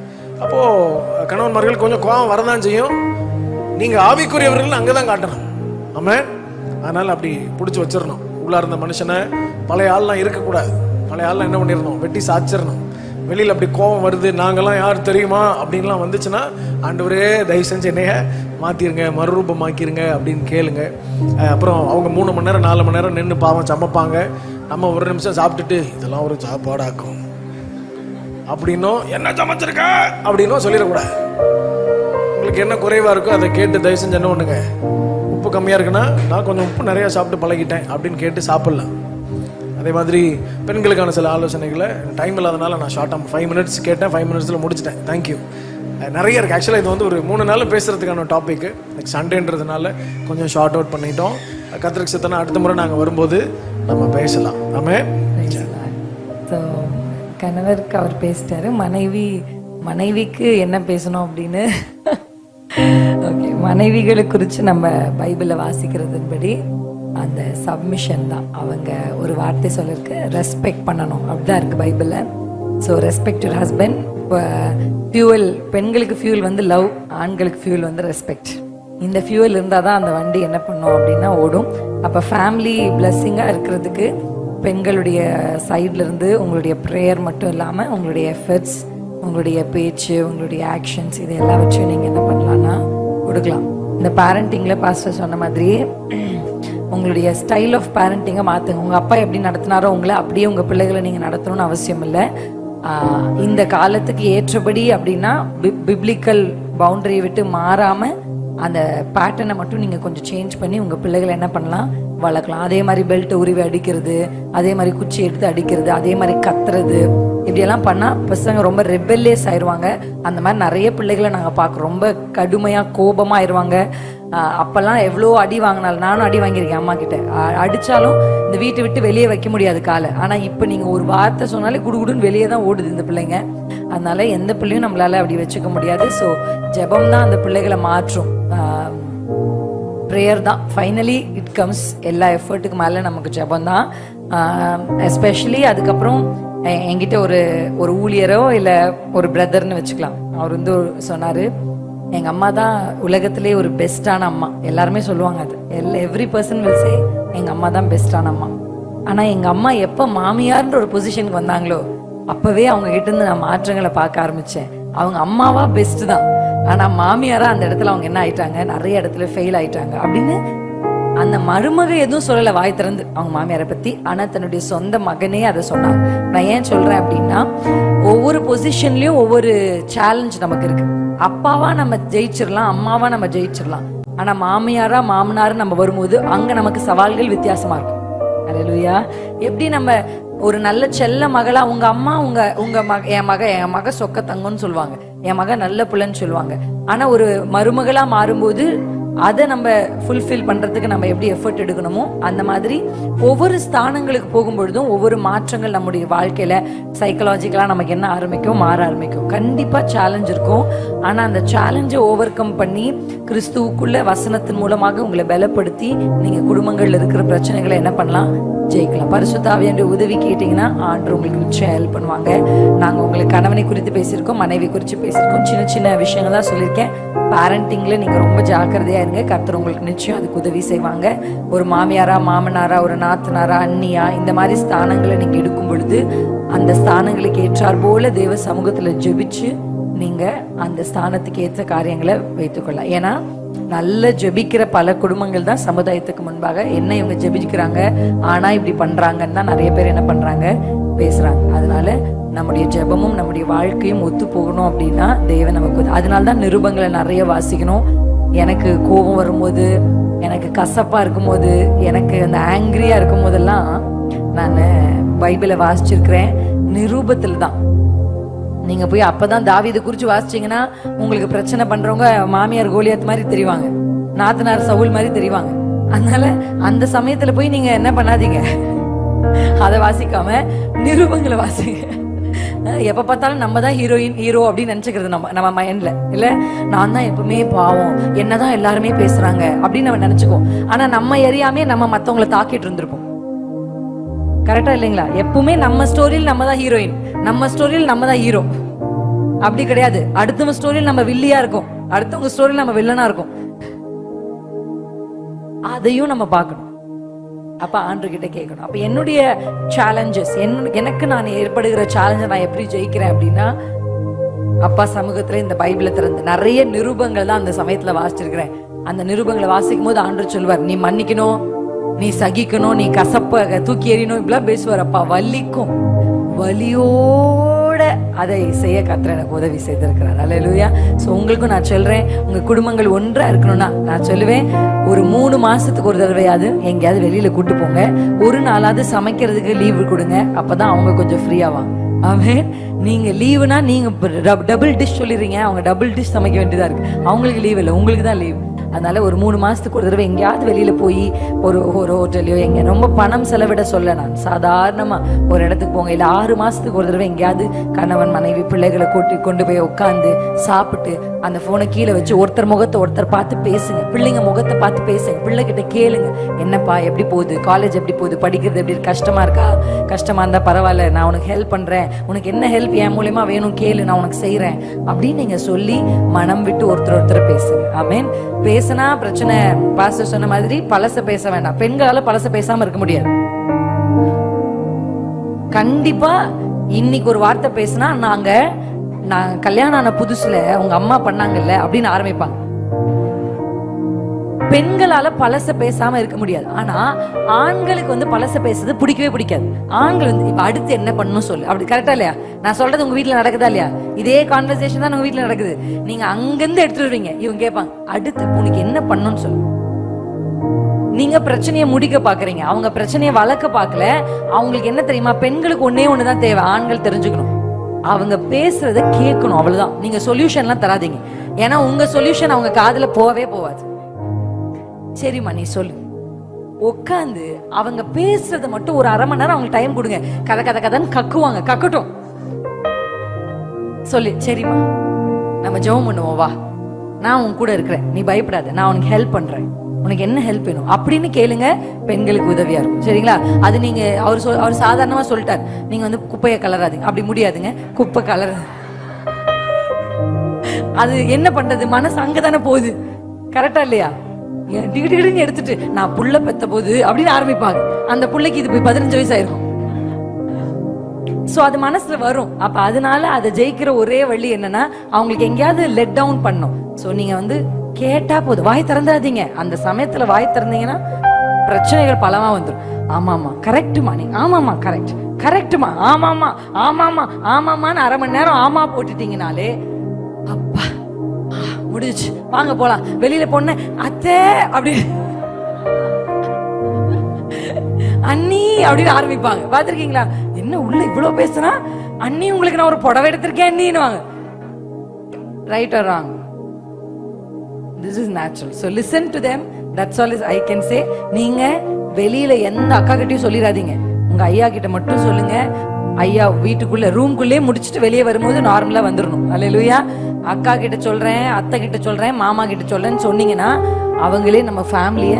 அப்போது கணவன்மார்கள் கொஞ்சம் கோபம் வரதான் செய்யும். நீங்கள் ஆவிக்குரியவர்கள் அங்கே தான் காட்டணும். ஆமாம். அதனால் அப்படி பிடிச்சி வச்சிடணும். உள்ளே இருந்த மனுஷனை பழைய ஆள்லாம் இருக்கக்கூடாது. பழைய ஆள்லாம் என்ன பண்ணிடணும், வெட்டி சாச்சிடணும். வெளியில் அப்படி கோபம் வருது, நாங்கள்லாம் யார் தெரியுமா அப்படின்லாம் வந்துச்சுன்னா, ஆண்டவரே தயவு செஞ்சு என்னைய மாற்றிருங்க, மறுரூபமாக்கிருங்க அப்படின்னு கேளுங்க. அப்புறம் அவங்க 3 மணி நேரம் 4 மணி நேரம் நின்று பாவம் சமைப்பாங்க. நம்ம ஒரு நிமிஷம் சாப்பிட்டுட்டு இதெல்லாம் ஒரு சாப்பாடாக்கும் அப்படின்னும், என்ன சமைச்சிருக்க அப்படின்னும் சொல்லிடக்கூடாது. உங்களுக்கு என்ன குறைவாக இருக்கோ அதை கேட்டு தயவு செஞ்சு என்ன பண்ணுங்க, உப்பு கம்மியாக இருக்குன்னா நான் கொஞ்சம் உப்பு நிறையா சாப்பிட்டு பழகிட்டேன் அப்படின்னு கேட்டு சாப்பிட்லாம். அதே மாதிரி பெண்களுக்கான சில ஆலோசனைகளை டைம் இல்லாதனால நான் ஷார்ட்டாக 5 மினிட்ஸ் கேட்டேன், 5 மினிட்ஸில் முடிச்சிட்டேன். தேங்க்யூ. நிறைய இருக்குது. ஆக்சுவலாக இது வந்து ஒரு 3 நாள் பேசுகிறதுக்கான டாபிக். சண்டேன்றதுனால கொஞ்சம் ஷார்ட் அவுட் பண்ணிட்டோம். கத்திரிக்கு சித்தனா அடுத்த முறை நாங்கள் வரும்போது நம்ம பேசலாம். ஆமாம். ஸோ கணவருக்கு அவர் பேசிட்டாரு, மனைவிக்கு என்ன பேசணும் அப்படின்னு. ஓகே, மனைவிகளை குறித்து நம்ம பைபிளில் வாசிக்கிறதுபடி அந்த சப்மிஷன் தான். அவங்க ஒரு வார்த்தை சொல்லிருக்கு, ரெஸ்பெக்ட் பண்ணணும் அப்படிதான் இருக்குது பைபிளில். So respect your husband. Fuel, பெண்களுக்கு ஃபியூவல் வந்து லவ், ஆண்களுக்கு ஃபியூவல் வந்து ரெஸ்பெக்ட். இந்த ஃபியூவல் இருந்தால் தான் அந்த வண்டி என்ன பண்ணும் அப்படின்னா ஓடும். அப்போ ஃபேமிலி பிளஸ்ஸிங்காக இருக்கிறதுக்கு பெண்களுடைய சைட்லேருந்து உங்களுடைய ப்ரேயர் மட்டும் இல்லாமல் உங்களுடைய எஃபர்ட்ஸ், உங்களுடைய பேச்சு, உங்களுடைய ஆக்ஷன்ஸ், இது எல்லாம் வச்சு நீங்கள் என்ன பண்ணலான்னா கொடுக்கலாம். இந்த பேரண்டிங்கில் பாஸ்டர் சொன்ன மாதிரியே உங்களுடைய ஸ்டைல் ஆஃப் பேரண்டிங்கை மாற்றுங்க. உங்கள் அப்பா எப்படி நடத்தினாரோ உங்களை அப்படியே உங்கள் பிள்ளைகளை நீங்கள் நடத்தணும்னு அவசியம் இல்லை. இந்த காலத்துக்கு ஏற்றபடி அப்படின்னா பிப்ளிக்கல் பவுண்டரியை விட்டு மாறாமல் அந்த பேட்டர்னை மட்டும் நீங்கள் கொஞ்சம் சேஞ்ச் பண்ணி உங்கள் பிள்ளைகளை என்ன பண்ணலாம், வளர்க்கலாம். அதே மாதிரி பெல்ட்டை உருவி அடிக்கிறது, அதே மாதிரி குச்சி எடுத்து அடிக்கிறது, அதே மாதிரி கத்துறது, இப்படியெல்லாம் பண்ணால் பசங்க ரொம்ப ரெபெல்லியஸ் ஆயிடுவாங்க. அந்த மாதிரி நிறைய பிள்ளைகளை நாங்கள் பார்க்குறோம், ரொம்ப கடுமையாக கோபமாக ஆயிடுவாங்க. அப்போல்லாம் எவ்வளோ அடி வாங்கினாலும், நானும் அடி வாங்கியிருக்கேன் அம்மா கிட்ட. அடித்தாலும் இந்த வீட்டை விட்டு வெளியே வைக்க முடியாது காலை. ஆனால் இப்போ நீங்கள் ஒரு வார்த்தை சொன்னாலே குடுகுடுன்னு வெளியே தான் ஓடுது இந்த பிள்ளைங்க. அதனால எந்த பிள்ளையும் நம்மளால அப்படி வச்சுக்க முடியாது. ஸோ ஜெபம் தான் அந்த பிள்ளைகளை மாற்றும். ப்ரேயர் தான் ஃபைனலி இட் கம்ஸ். எல்லா எஃபர்ட்டுக்கு மேலே நமக்கு ஜெபம் தான். எஸ்பெஷலி அதுக்கப்புறம் என்கிட்ட ஒரு ஊழியரோ இல்லை ஒரு பிரதர்னு வச்சுக்கலாம், அவர் வந்து சொன்னார், எங்கள் அம்மா தான் உலகத்திலே ஒரு பெஸ்ட்டான அம்மா. எல்லாருமே சொல்லுவாங்க அது, எவ்ரி பர்சன் வில் சே எங்கள் அம்மா தான் பெஸ்ட்டான அம்மா. ஆனால் எங்கள் அம்மா எப்போ மாமியார்ன்ற ஒரு பொசிஷனுக்கு வந்தாங்களோ அப்போவே அவங்க கிட்டேருந்து நான் மாற்றங்களை பார்க்க ஆரம்பித்தேன். அவங்க அம்மாவா பெஸ்ட்டு தான், ஆனால் மாமியாராக அந்த இடத்துல அவங்க என்ன ஆயிட்டாங்க, நிறைய இடத்துல ஃபெயில் ஆயிட்டாங்க அப்படின்னு. அந்த மருமக எதுவும் சொல்லலை வாய் திறந்து அவங்க மாமியாரை பற்றி, ஆனால் தன்னுடைய சொந்த மகனே அதை சொன்னாங்க. நான் ஏன் சொல்கிறேன் அப்படின்னா, ஒவ்வொரு பொசிஷன்லேயும் ஒவ்வொரு சேலஞ்ச் நமக்கு இருக்கு. அப்பாவா நம்ம ஜெயிச்சிடலாம், அம்மாவா நம்ம ஜெயிச்சிடலாம். ஆனால் மாமியாரா மாமனாரு நம்ம வரும்போது அங்கே நமக்கு சவால்கள் வித்தியாசமாக இருக்கும். அல்லேலூயா. எப்படி நம்ம ஒரு நல்ல செல்ல மகளா உங்க அம்மா என் மக சொக்க தங்கன்னு சொல்லுவாங்க, என் மக நல்ல பிள்ளைன்னு சொல்லுவாங்க. ஆனா ஒரு மருமகளா மாறும்போது அதை நம்ம ஃபுல்ஃபில் பண்றதுக்கு நம்ம எப்படி எஃபர்ட் எடுக்கணுமோ அந்த மாதிரி ஒவ்வொரு ஸ்தானங்களுக்கு போகும்பொழுதும் ஒவ்வொரு மாற்றங்கள் நம்முடைய வாழ்க்கையில சைக்கலாஜிக்கலா நமக்கு என்ன ஆரம்பிக்கும், மாற ஆரம்பிக்கும். கண்டிப்பா சேலஞ்ச் இருக்கும். ஆனா அந்த சேலஞ்சை ஓவர் கம் பண்ணி கிறிஸ்துவுக்குள்ள வசனத்தின் மூலமாக உங்களை பலப்படுத்தி நீங்க குடும்பங்கள்ல இருக்கிற பிரச்சனைகளை என்ன பண்ணலாம், ஜெயிக்கலாம். பரிசுத்த ஆவியானவருடைய உதவி கேட்டீங்கன்னா ஆண்டவர் உங்களுக்கு நிச்சயம் ஹெல்ப் பண்ணுவாங்க. நாங்க உங்களுக்கு கணவனை குறித்து பேசியிருக்கோம், மனைவி குறித்து பேசியிருக்கோம், சின்ன சின்ன விஷயங்கள் தான் சொல்லியிருக்கேன். பேரண்டிங்ல நீங்க ரொம்ப ஜாக்கிரதையா இருங்க, கர்த்தர் உங்களுக்கு நிச்சயம் அதுக்கு உதவி செய்வாங்க. ஒரு மாமியாரா, மாமனாரா, ஒரு நாத்தனாரா, அண்ணியா, இந்த மாதிரி ஸ்தானங்களை நீங்க எடுக்கும் பொழுது அந்த ஸ்தானங்களுக்கு ஏற்றார் போல தேவ சமூகத்துல ஜெபிச்சு நீங்க அந்த ஸ்தானத்துக்கு ஏற்ற காரியங்களை வைத்துக்கொள்ளலாம். ஏன்னா நல்ல ஜெபிக்கிற பல குடும்பங்கள் தான் சமுதாயத்துக்கு முன்பாக என்ன இவங்க ஜெபிக்கிறாங்க, ஆனா இப்படி பண்றாங்கன்னு தான் நிறைய பேர் என்ன பண்றாங்க, பேசுறாங்க. அதனால நம்முடைய ஜெபமும் நம்முடைய வாழ்க்கையும் ஒத்து போகணும் அப்படின்னா தேவன் நமக்கு, அதனால்தான் நிருபங்களை நிறைய வாசிக்கணும். எனக்கு கோபம் வரும்போது, எனக்கு கசப்பா இருக்கும்போது, எனக்கு அந்த ஆங்கிரியா இருக்கும் போதெல்லாம் நான் பைபிளை வாசிச்சிருக்கிறேன். நிருபத்துல தான் நீங்க போய் அப்பதான் தாவீதை குறிச்சு வாசிச்சீங்கன்னா உங்களுக்கு பிரச்சனை பண்றவங்க மாமியார் கோலியாத் மாதிரி தெரிவாங்க, நாத்தனார் சவுல் மாதிரி தெரிவாங்க. அதனால அந்த சமயத்துல போய் நீங்க என்ன பண்ணாதீங்க, அதை வாசிக்காம நிருபங்களை வாசிங்க. எப்ப பார்த்தாலும் நம்ம தான் ஹீரோ அப்படின்னு நினைச்சுக்கிறது நம்ம மைண்ட்ல இல்ல, நான் தான் எப்பவுமே பாவம், என்னதான் எல்லாருமே பேசுறாங்க அப்படின்னு நம்ம நினைச்சுக்கோம். ஆனா நம்ம எரியாமே நம்ம மத்தவங்களை தாக்கிட்டு இருந்திருப்போம். கரெக்டா இல்லைங்களா? எப்பவுமே நம்ம ஸ்டோரியில் நம்ம தான் ஹீரோயின், நம்ம ஸ்டோரியில் நம்ம தான் ஹீரோ. அப்படி கிடையாது. அடுத்தவங்க ஸ்டோரியில் நம்ம வில்லியா இருக்கும், அடுத்தவங்க ஸ்டோரியில் நம்ம வில்லனா இருக்கும். அதையும் நம்ம பார்க்கணும். அப்ப ஆண்டவர்கிட்ட கேட்கணும். அப்ப என்னுடைய சேலஞ்சஸ், எனக்கு நான் ஏற்படுகிற சேலஞ்சை நான் எப்படி ஜெயிக்கிறேன் அப்படின்னா, அப்பா சமூகத்துல இந்த பைபிளை திறந்து நிறைய நிருபங்கள் தான் அந்த சமயத்துல வாசிச்சிருக்கிறேன். அந்த நிருபங்களை வாசிக்கும் போது ஆண்டவர் சொல்வார், நீ மன்னிக்கணும், நீ சகிக்கணும், நீ கசப்ப தூக்கி எறியணும், இப்படிலாம் பேசுவார். அப்பா வலிக்கும், வலியோட அதை செய்ய கர்த்தர் எனக்கு உதவி செய்திருக்கிறார். அல்லேலூயா. ஸோ உங்களுக்கும் நான் சொல்றேன், உங்க குடும்பங்கள் ஒன்றா இருக்கணும்னா நான் சொல்லுவேன், ஒரு 3 மாசத்துக்கு ஒரு தடவையாவது எங்கேயாவது வெளியில கூட்டு போங்க. ஒரு நாளாவது சமைக்கிறதுக்கு லீவு கொடுங்க. அப்பதான் அவங்க கொஞ்சம் ஃப்ரீ ஆவாங்க. ஆமென். நீங்க லீவுனா நீங்க டபுள் டிஷ் சொல்லிடுறீங்க, அவங்க டபுள் டிஷ் சமைக்க வேண்டியதா இருக்கு. அவங்களுக்கு லீவ் இல்லை, உங்களுக்கு தான் லீவ். அதனால ஒரு 3 மாசத்துக்கு ஒரு தடவை எங்கேயாவது வெளியில போய் ஒரு ஹோட்டலையோ, எங்க ரொம்ப பணம் செலவிட சொல்ல, நான் சாதாரணமா ஒரு இடத்துக்கு போங்க. இல்ல 6 மாசத்துக்கு ஒரு தடவை எங்கேயாவது கணவன் மனைவி பிள்ளைகளை கொண்டு போய் உட்காந்து சாப்பிட்டு அந்த போனை கீழே வச்சு ஒருத்தர் முகத்தை ஒருத்தர் பார்த்து பேசுங்க, பிள்ளைங்க முகத்தை பார்த்து பேசுங்க, பிள்ளைகிட்ட கேளுங்க, என்னப்பா எப்படி போகுது, காலேஜ் எப்படி போகுது, படிக்கிறது எப்படி, கஷ்டமா இருக்கா, கஷ்டமா இருந்தா பரவாயில்ல, நான் உனக்கு ஹெல்ப் பண்றேன், உனக்கு என்ன ஹெல்ப் என் மூலியமா வேணும் கேளு, நான் உனக்கு செய்யறேன் அப்படின்னு நீங்க சொல்லி மனம் விட்டு ஒருத்தர் பேசுங்க. ஆமென். பேசினா பிரச்சனை, பாஸ்டர் சொன்ன மாதிரி பழச பேச வேண்டாம். பெண்களால பழச பேசாம இருக்க முடியாது. கண்டிப்பா இன்னைக்கு ஒரு வார்த்தை பேசினா, நான் கல்யாணம் ஆன புதுசுல உங்க அம்மா பண்ணாங்கல்ல அப்படின்னு ஆரம்பிப்பாங்க. பெண்களால பழச பேசாம இருக்க முடியாது. ஆனா ஆண்களுக்கு வந்து பழச பேசுறது பிடிக்கவே பிடிக்காது. ஆண்கள் வந்து இப்ப அடுத்து என்ன பண்ணணும் சொல்லு, அப்படி கரெக்டா இல்லையா? நான் சொல்றது உங்க வீட்டுல நடக்குதா இல்லையா? இதே கான்வர்சேஷன் தான் உங்க வீட்டுல நடக்குது. நீங்க அங்கிருந்து எடுத்துட்டு வருவீங்க, இவங்க கேட்பாங்க அடுத்து உனக்கு என்ன பண்ணணும்னு சொல்லு. நீங்க பிரச்சனையை முடிக்க பாக்குறீங்க, அவங்க பிரச்சனையை வளர்க்க பாக்கல. அவங்களுக்கு என்ன தெரியுமா, பெண்களுக்கு ஒன்னே ஒண்ணுதான் தேவை, ஆண்கள் தெரிஞ்சுக்கணும், அவங்க பேசுறத கேட்கணும், அவ்வளவுதான். நீங்க சொல்யூஷன் எல்லாம் தராதீங்க, ஏன்னா உங்க சொல்யூஷன் அவங்க காதுல போவே போவாது. சரிம்மா நீ சொல்லு, உட்காந்து அவங்க பேசுறத மட்டும் ஒரு 1/2 மணி நேரம் அவங்களுக்கு டைம் கொடுங்க. கதைன்னு கக்குவாங்க, கக்கட்டும். சொல்லு, சரிம்மா நம்ம ஜெபம் பண்ணுவோம், வா நான் உன் கூட இருக்கிறேன், நீ பயப்படாத, நான் உனக்கு ஹெல்ப் பண்றேன், உனக்கு என்ன ஹெல்ப் வேணும் அப்படின்னு கேளுங்க. பெண்களுக்கு உதவியா இருக்கும். சரிங்களா? அது நீங்க அவர் சாதாரணமா சொல்லிட்டார், நீங்க வந்து குப்பையை கலராதீங்க, அப்படி முடியாதுங்க. குப்பை கலர் அது என்ன பண்றது, மனசு அங்கதானே போகுது. கரெக்டா இல்லையா? டிகிடின்னு எடுத்துட்டு நான் புள்ள பெத்த போது அப்படின்னு ஆரம்பிப்பாங்க. அந்த புள்ளைக்கு இது போய் 15 வயசு ஆயிருக்கும். சோ அது மனசுல வரும். அப்ப அதனால அதை ஜெயிக்கிற ஒரே வழி என்னன்னா, அவங்களுக்கு எங்கேயாவது லெட் டவுன் பண்ணும். சோ நீங்க வந்து கேட்டா போதும், வாய் திறந்துடாதீங்க. அந்த சமயத்துல வாய் திறந்தீங்கன்னா பிரச்சனைகள் பலமா வந்துடும். ஆமாமா கரெக்டுமா, நீ ஆமாமா கரெக்டுமா, ஆமாமா 1/2 மணி நேரம் ஆமா போட்டுட்டீங்கனாலே அப்பா முடிச்சு, வாங்க போலாம், வெளியில போன அத்தை அப்படி அண்ணி அப்படின்னு ஆரம்பிப்பாங்க. பாத்திருக்கீங்களா? என்ன உள்ள இவ்வளவு பேசுனா, அண்ணி உங்களுக்கு நான் ஒரு புடவை எடுத்திருக்கேன் அண்ணின்னுவாங்க. Right or wrong? This is natural. So listen to them. That's all I can say. நீங்க வெளியில எந்த அக்கா கிட்டயும் சொல்லிடாதீங்க, உங்க ஐயா கிட்ட மட்டும் சொல்லுங்க. ஐயா வீட்டுக்குள்ள ரூம்குள்ளே முடிச்சுட்டு வெளியே வரும்போது நார்மலா வந்துடணும். அல்லேலூயா. அக்கா கிட்ட சொல்றேன், அத்தை கிட்ட சொல்றேன், மாமா கிட்ட சொல்றேன்னு சொன்னீங்கன்னா அவங்களே நம்ம ஃபேமிலிய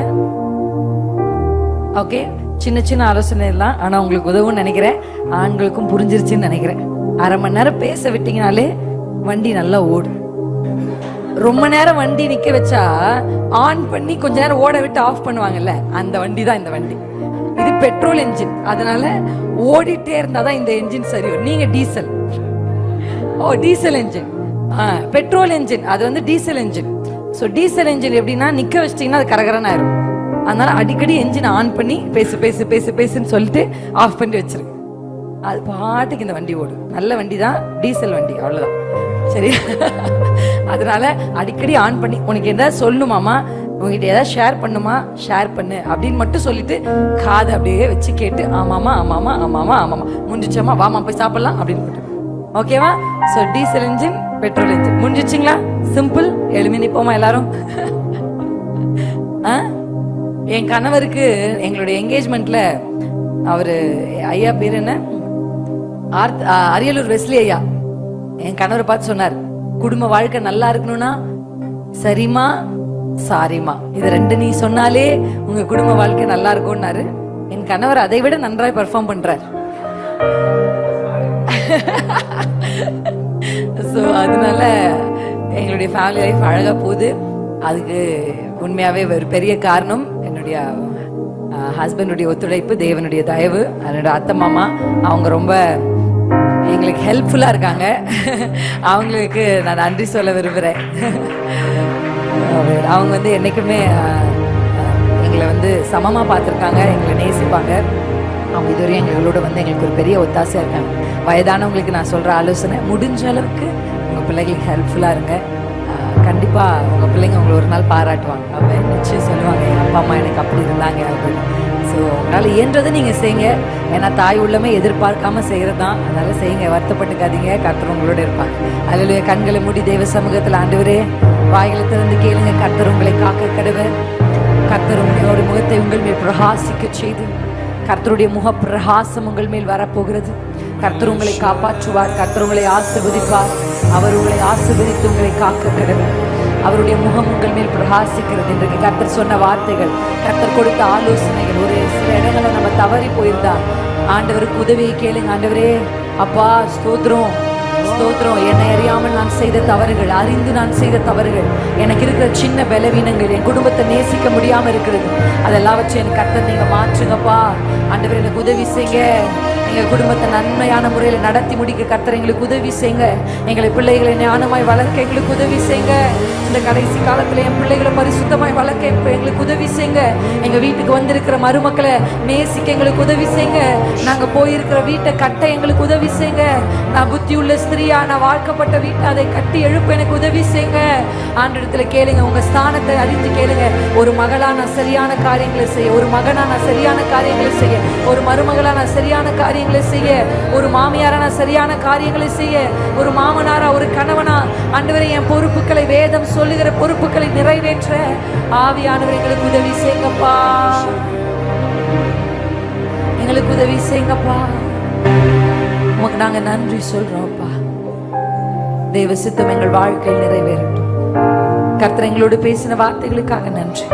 ஓகே சின்ன சின்ன ஆலோசனை எல்லாம், ஆனா உங்களுக்கு உதவுன்னு நினைக்கிறேன். ஆண்களுக்கும் புரிஞ்சிருச்சுன்னு நினைக்கிறேன். அரை மணி நேரம் பேச விட்டீங்கனாலே வண்டி நல்லா ஓடும். ரொம்ப நேரம் வண்டி நிக்க வச்சா ஆன் பண்ணி கொஞ்ச நேரம் ஓட விட்டு ஆஃப் பண்ணுவாங்கல்ல, அந்த வண்டி தான் இந்த வண்டி. இது பெட்ரோல் என்ஜின், அதனால ஓடிட்டே இருந்தாதான் இந்த என்ஜின் சரி வரும். நீங்க diesel, diesel engine, petrol engine அது வந்து diesel engine. So diesel engine எப்படின்னா நிக்க வச்சிட்டீங்கன்னா அது கரகரன்னு ஆயிரும். அதனால அடிக்கடி என்ஜின் ஆன் பண்ணி பேசு பேசு பேசு பேசுன்னு சொல்லிட்டு ஆஃப் பண்ணி வச்சிருங்க. அது பாட்டுக்கு இந்த வண்டி ஓடும். நல்ல வண்டி தான், டீசல் வண்டி, அவ்வளவுதான். சரி. அதனால அடிக்கடி ஆன் பண்ணி, உனக்கு ஏதாவது சொல்லணுமாமா, உங்ககிட்ட ஏதாவது ஷேர் பண்ணுமா, ஷேர் பண்ணு அப்படின்னு மட்டும் சொல்லிட்டு காதை அப்படியே வச்சு கேட்டு ஆமாமா ஆமாமா ஆமாமா ஆமாமா முடிஞ்சிச்சோமா வாமா போய் சாப்பிடலாம் அப்படின்னு போட்டு. ஓகேவா? So diesel engine, petrol engine முடிஞ்சிச்சிங்களா? சிம்பிள். எழுமி நிப்போமா எல்லாரும்? என் கணவருக்கு எங்களுடைய என்கேஜ்மெண்ட்ல அவரு ஐயா பேர் என்ன, அரியலூர் வெஸ்லி ஐயா என் கணவரை பார்த்து சொன்னார், குடும்ப வாழ்க்கை நல்லா இருக்கணும்னா சரிமா சாரிமா இது ரெண்டு நீ சொன்னாலே உங்க குடும்ப வாழ்க்கை நல்லா இருக்கும்னாரு. என் கணவர் அதை விட நன்றாய் பெர்ஃபார்ம் பண்றார். ஸோ அதனால எங்களுடைய ஃபேமிலி லைஃப் அழகா போகுது. அதுக்கு உண்மையாவே ஒரு பெரிய காரணம் என்னுடைய ஹஸ்பண்டுடைய ஒத்துழைப்பு, தேவனுடைய தயவு. என்னோட அத்தை மாமா அவங்க ரொம்ப எங்களுக்கு ஹெல்ப்ஃபுல்லா இருக்காங்க. அவங்களுக்கு நான் நன்றி சொல்ல விரும்புறேன். அவங்க வந்து என்னைக்குமே எங்களை வந்து சமமா பார்த்துருக்காங்க, எங்களை நேசிப்பாங்க. அவங்க இதுவரையும் எங்களோட வந்து எங்களுக்கு ஒரு பெரிய ஒத்தாசையா இருக்காங்க. வயதானவங்களுக்கு நான் சொல்ற ஆலோசனை, முடிஞ்ச அளவுக்கு உங்க பிள்ளைகளுக்கு ஹெல்ப்ஃபுல்லா இருங்க. கண்டிப்பா உங்க பிள்ளைங்க உங்களை ஒரு நாள் பாராட்டுவாங்க. அவங்க நிச்சயம் சொல்லுவாங்க, என் அப்பா அம்மா எனக்கு அப்படி இருந்தாங்க அப்படின்னு. ஸோ உங்களால் இயன்றதை நீங்க செய்யுங்க. ஏன்னா தாய் உள்ளமே எதிர்பார்க்காம செய்யறது தான். அதனால செய்யுங்க, வருத்தப்பட்டுக்காதீங்க. கர்த்தர் உங்களோட இருப்பாங்க. அதில் கண்களை மூடி தேவ சமூகத்தில் ஆண்டவரே வாய்களை திறந்து கேளுங்க. கர்த்தர் உங்களை காக்க கடவர். கர்த்தர் உங்களுடைய முகத்தை உங்கள் மேல் பிரகாசிக்க செய்து, கர்த்தருடைய முக பிரகாசம் உங்கள் மேல் வரப்போகிறது. கர்த்தர் உங்களை காப்பாற்றுவார். கர்த்தர் உங்களை ஆசீர்வதிப்பார். அவர் உங்களை ஆசீர்வதித்து உங்களை காக்க கடவர். அவருடைய முகம் உங்கள் மேல் பிரகாசிக்கிறது. இன்றைக்கு கர்த்தர் சொன்ன வார்த்தைகள், கர்த்தர் கொடுத்த ஆலோசனைகள், ஒரு சில இடங்களை நம்ம தவறி போயிருந்தா ஆண்டவருக்கு உதவியை கேளுங்க. ஆண்டவரே அப்பா ஸ்தோத்திரம் ஸ்தோத்திரம், என்னை அறியாமல் நான் செய்த தவறுகள், அறிந்து நான் செய்த தவறுகள், எனக்கு இருக்கிற சின்ன பலவீனங்கள், என் குடும்பத்தை நேசிக்க முடியாம இருக்கிறது, அதெல்லாவற்றையும் எனக்கு கர்த்தர் நீங்க மாற்றுங்கப்பா. ஆண்டவர் எனக்கு உதவி செய்யுங்க. எங்க குடும்பத்தை நன்மையான முறையில் நடத்தி முடிக்க கர்த்தர் எங்களுக்கு உதவி செய்யுங்க. எங்களை பிள்ளைகளை ஞானமாய் வளர்க்க எங்களுக்கு உதவி செய்யுங்க. இந்த கடைசி காலத்துல என் பிள்ளைகளை பரிசுத்தமாய் வளர்க்க எங்களுக்கு உதவி செய்யுங்க. எங்க வீட்டுக்கு வந்திருக்கிற மருமக்களை நேசிக்க எங்களுக்கு உதவி செய்யுங்க. நாங்க போயிருக்கிற வீட்டை கட்ட எங்களுக்கு உதவி செய்யுங்க. நான் புத்தி உள்ள ஸ்திரியா, நான் வாழ்க்கப்பட்ட வீட்டை அதை கட்டி எழுப்ப எனக்கு உதவி செய்யுங்க. ஆண்டவரிடத்துல கேளுங்க, உங்க ஸ்தானத்தை அறிந்து கேளுங்க. ஒரு மகளா நான் சரியான காரியங்களை செய்ய, ஒரு மகனா நான் சரியான காரியங்களை செய்ய, ஒரு மருமகளா நான் சரியான காரியங்களை செய்ய, ஒரு மாமியாரா நான் சரியான காரியங்களை செய்ய, ஒரு மாமனாரா ஒரு கணவனா ஆண்டவரே என் பொறுப்புகளை, வேதம் சொல்லுகிற பொறுப்புகளை நிறைவேற்ற ஆவியானவர் எங்களுக்கு உதவி செய்யுங்கப்பா. எங்களுக்கு உதவி செய்யுங்கப்பா. உமக்கு நாங்க நன்றி சொல்றோம்ப்பா. தேவ சித்தம் எங்கள் வாழ்க்கையில் நிறைவேறட்டும். கர்த்தர் எங்களோடு பேசின வார்த்தைகளுக்காக நன்றி.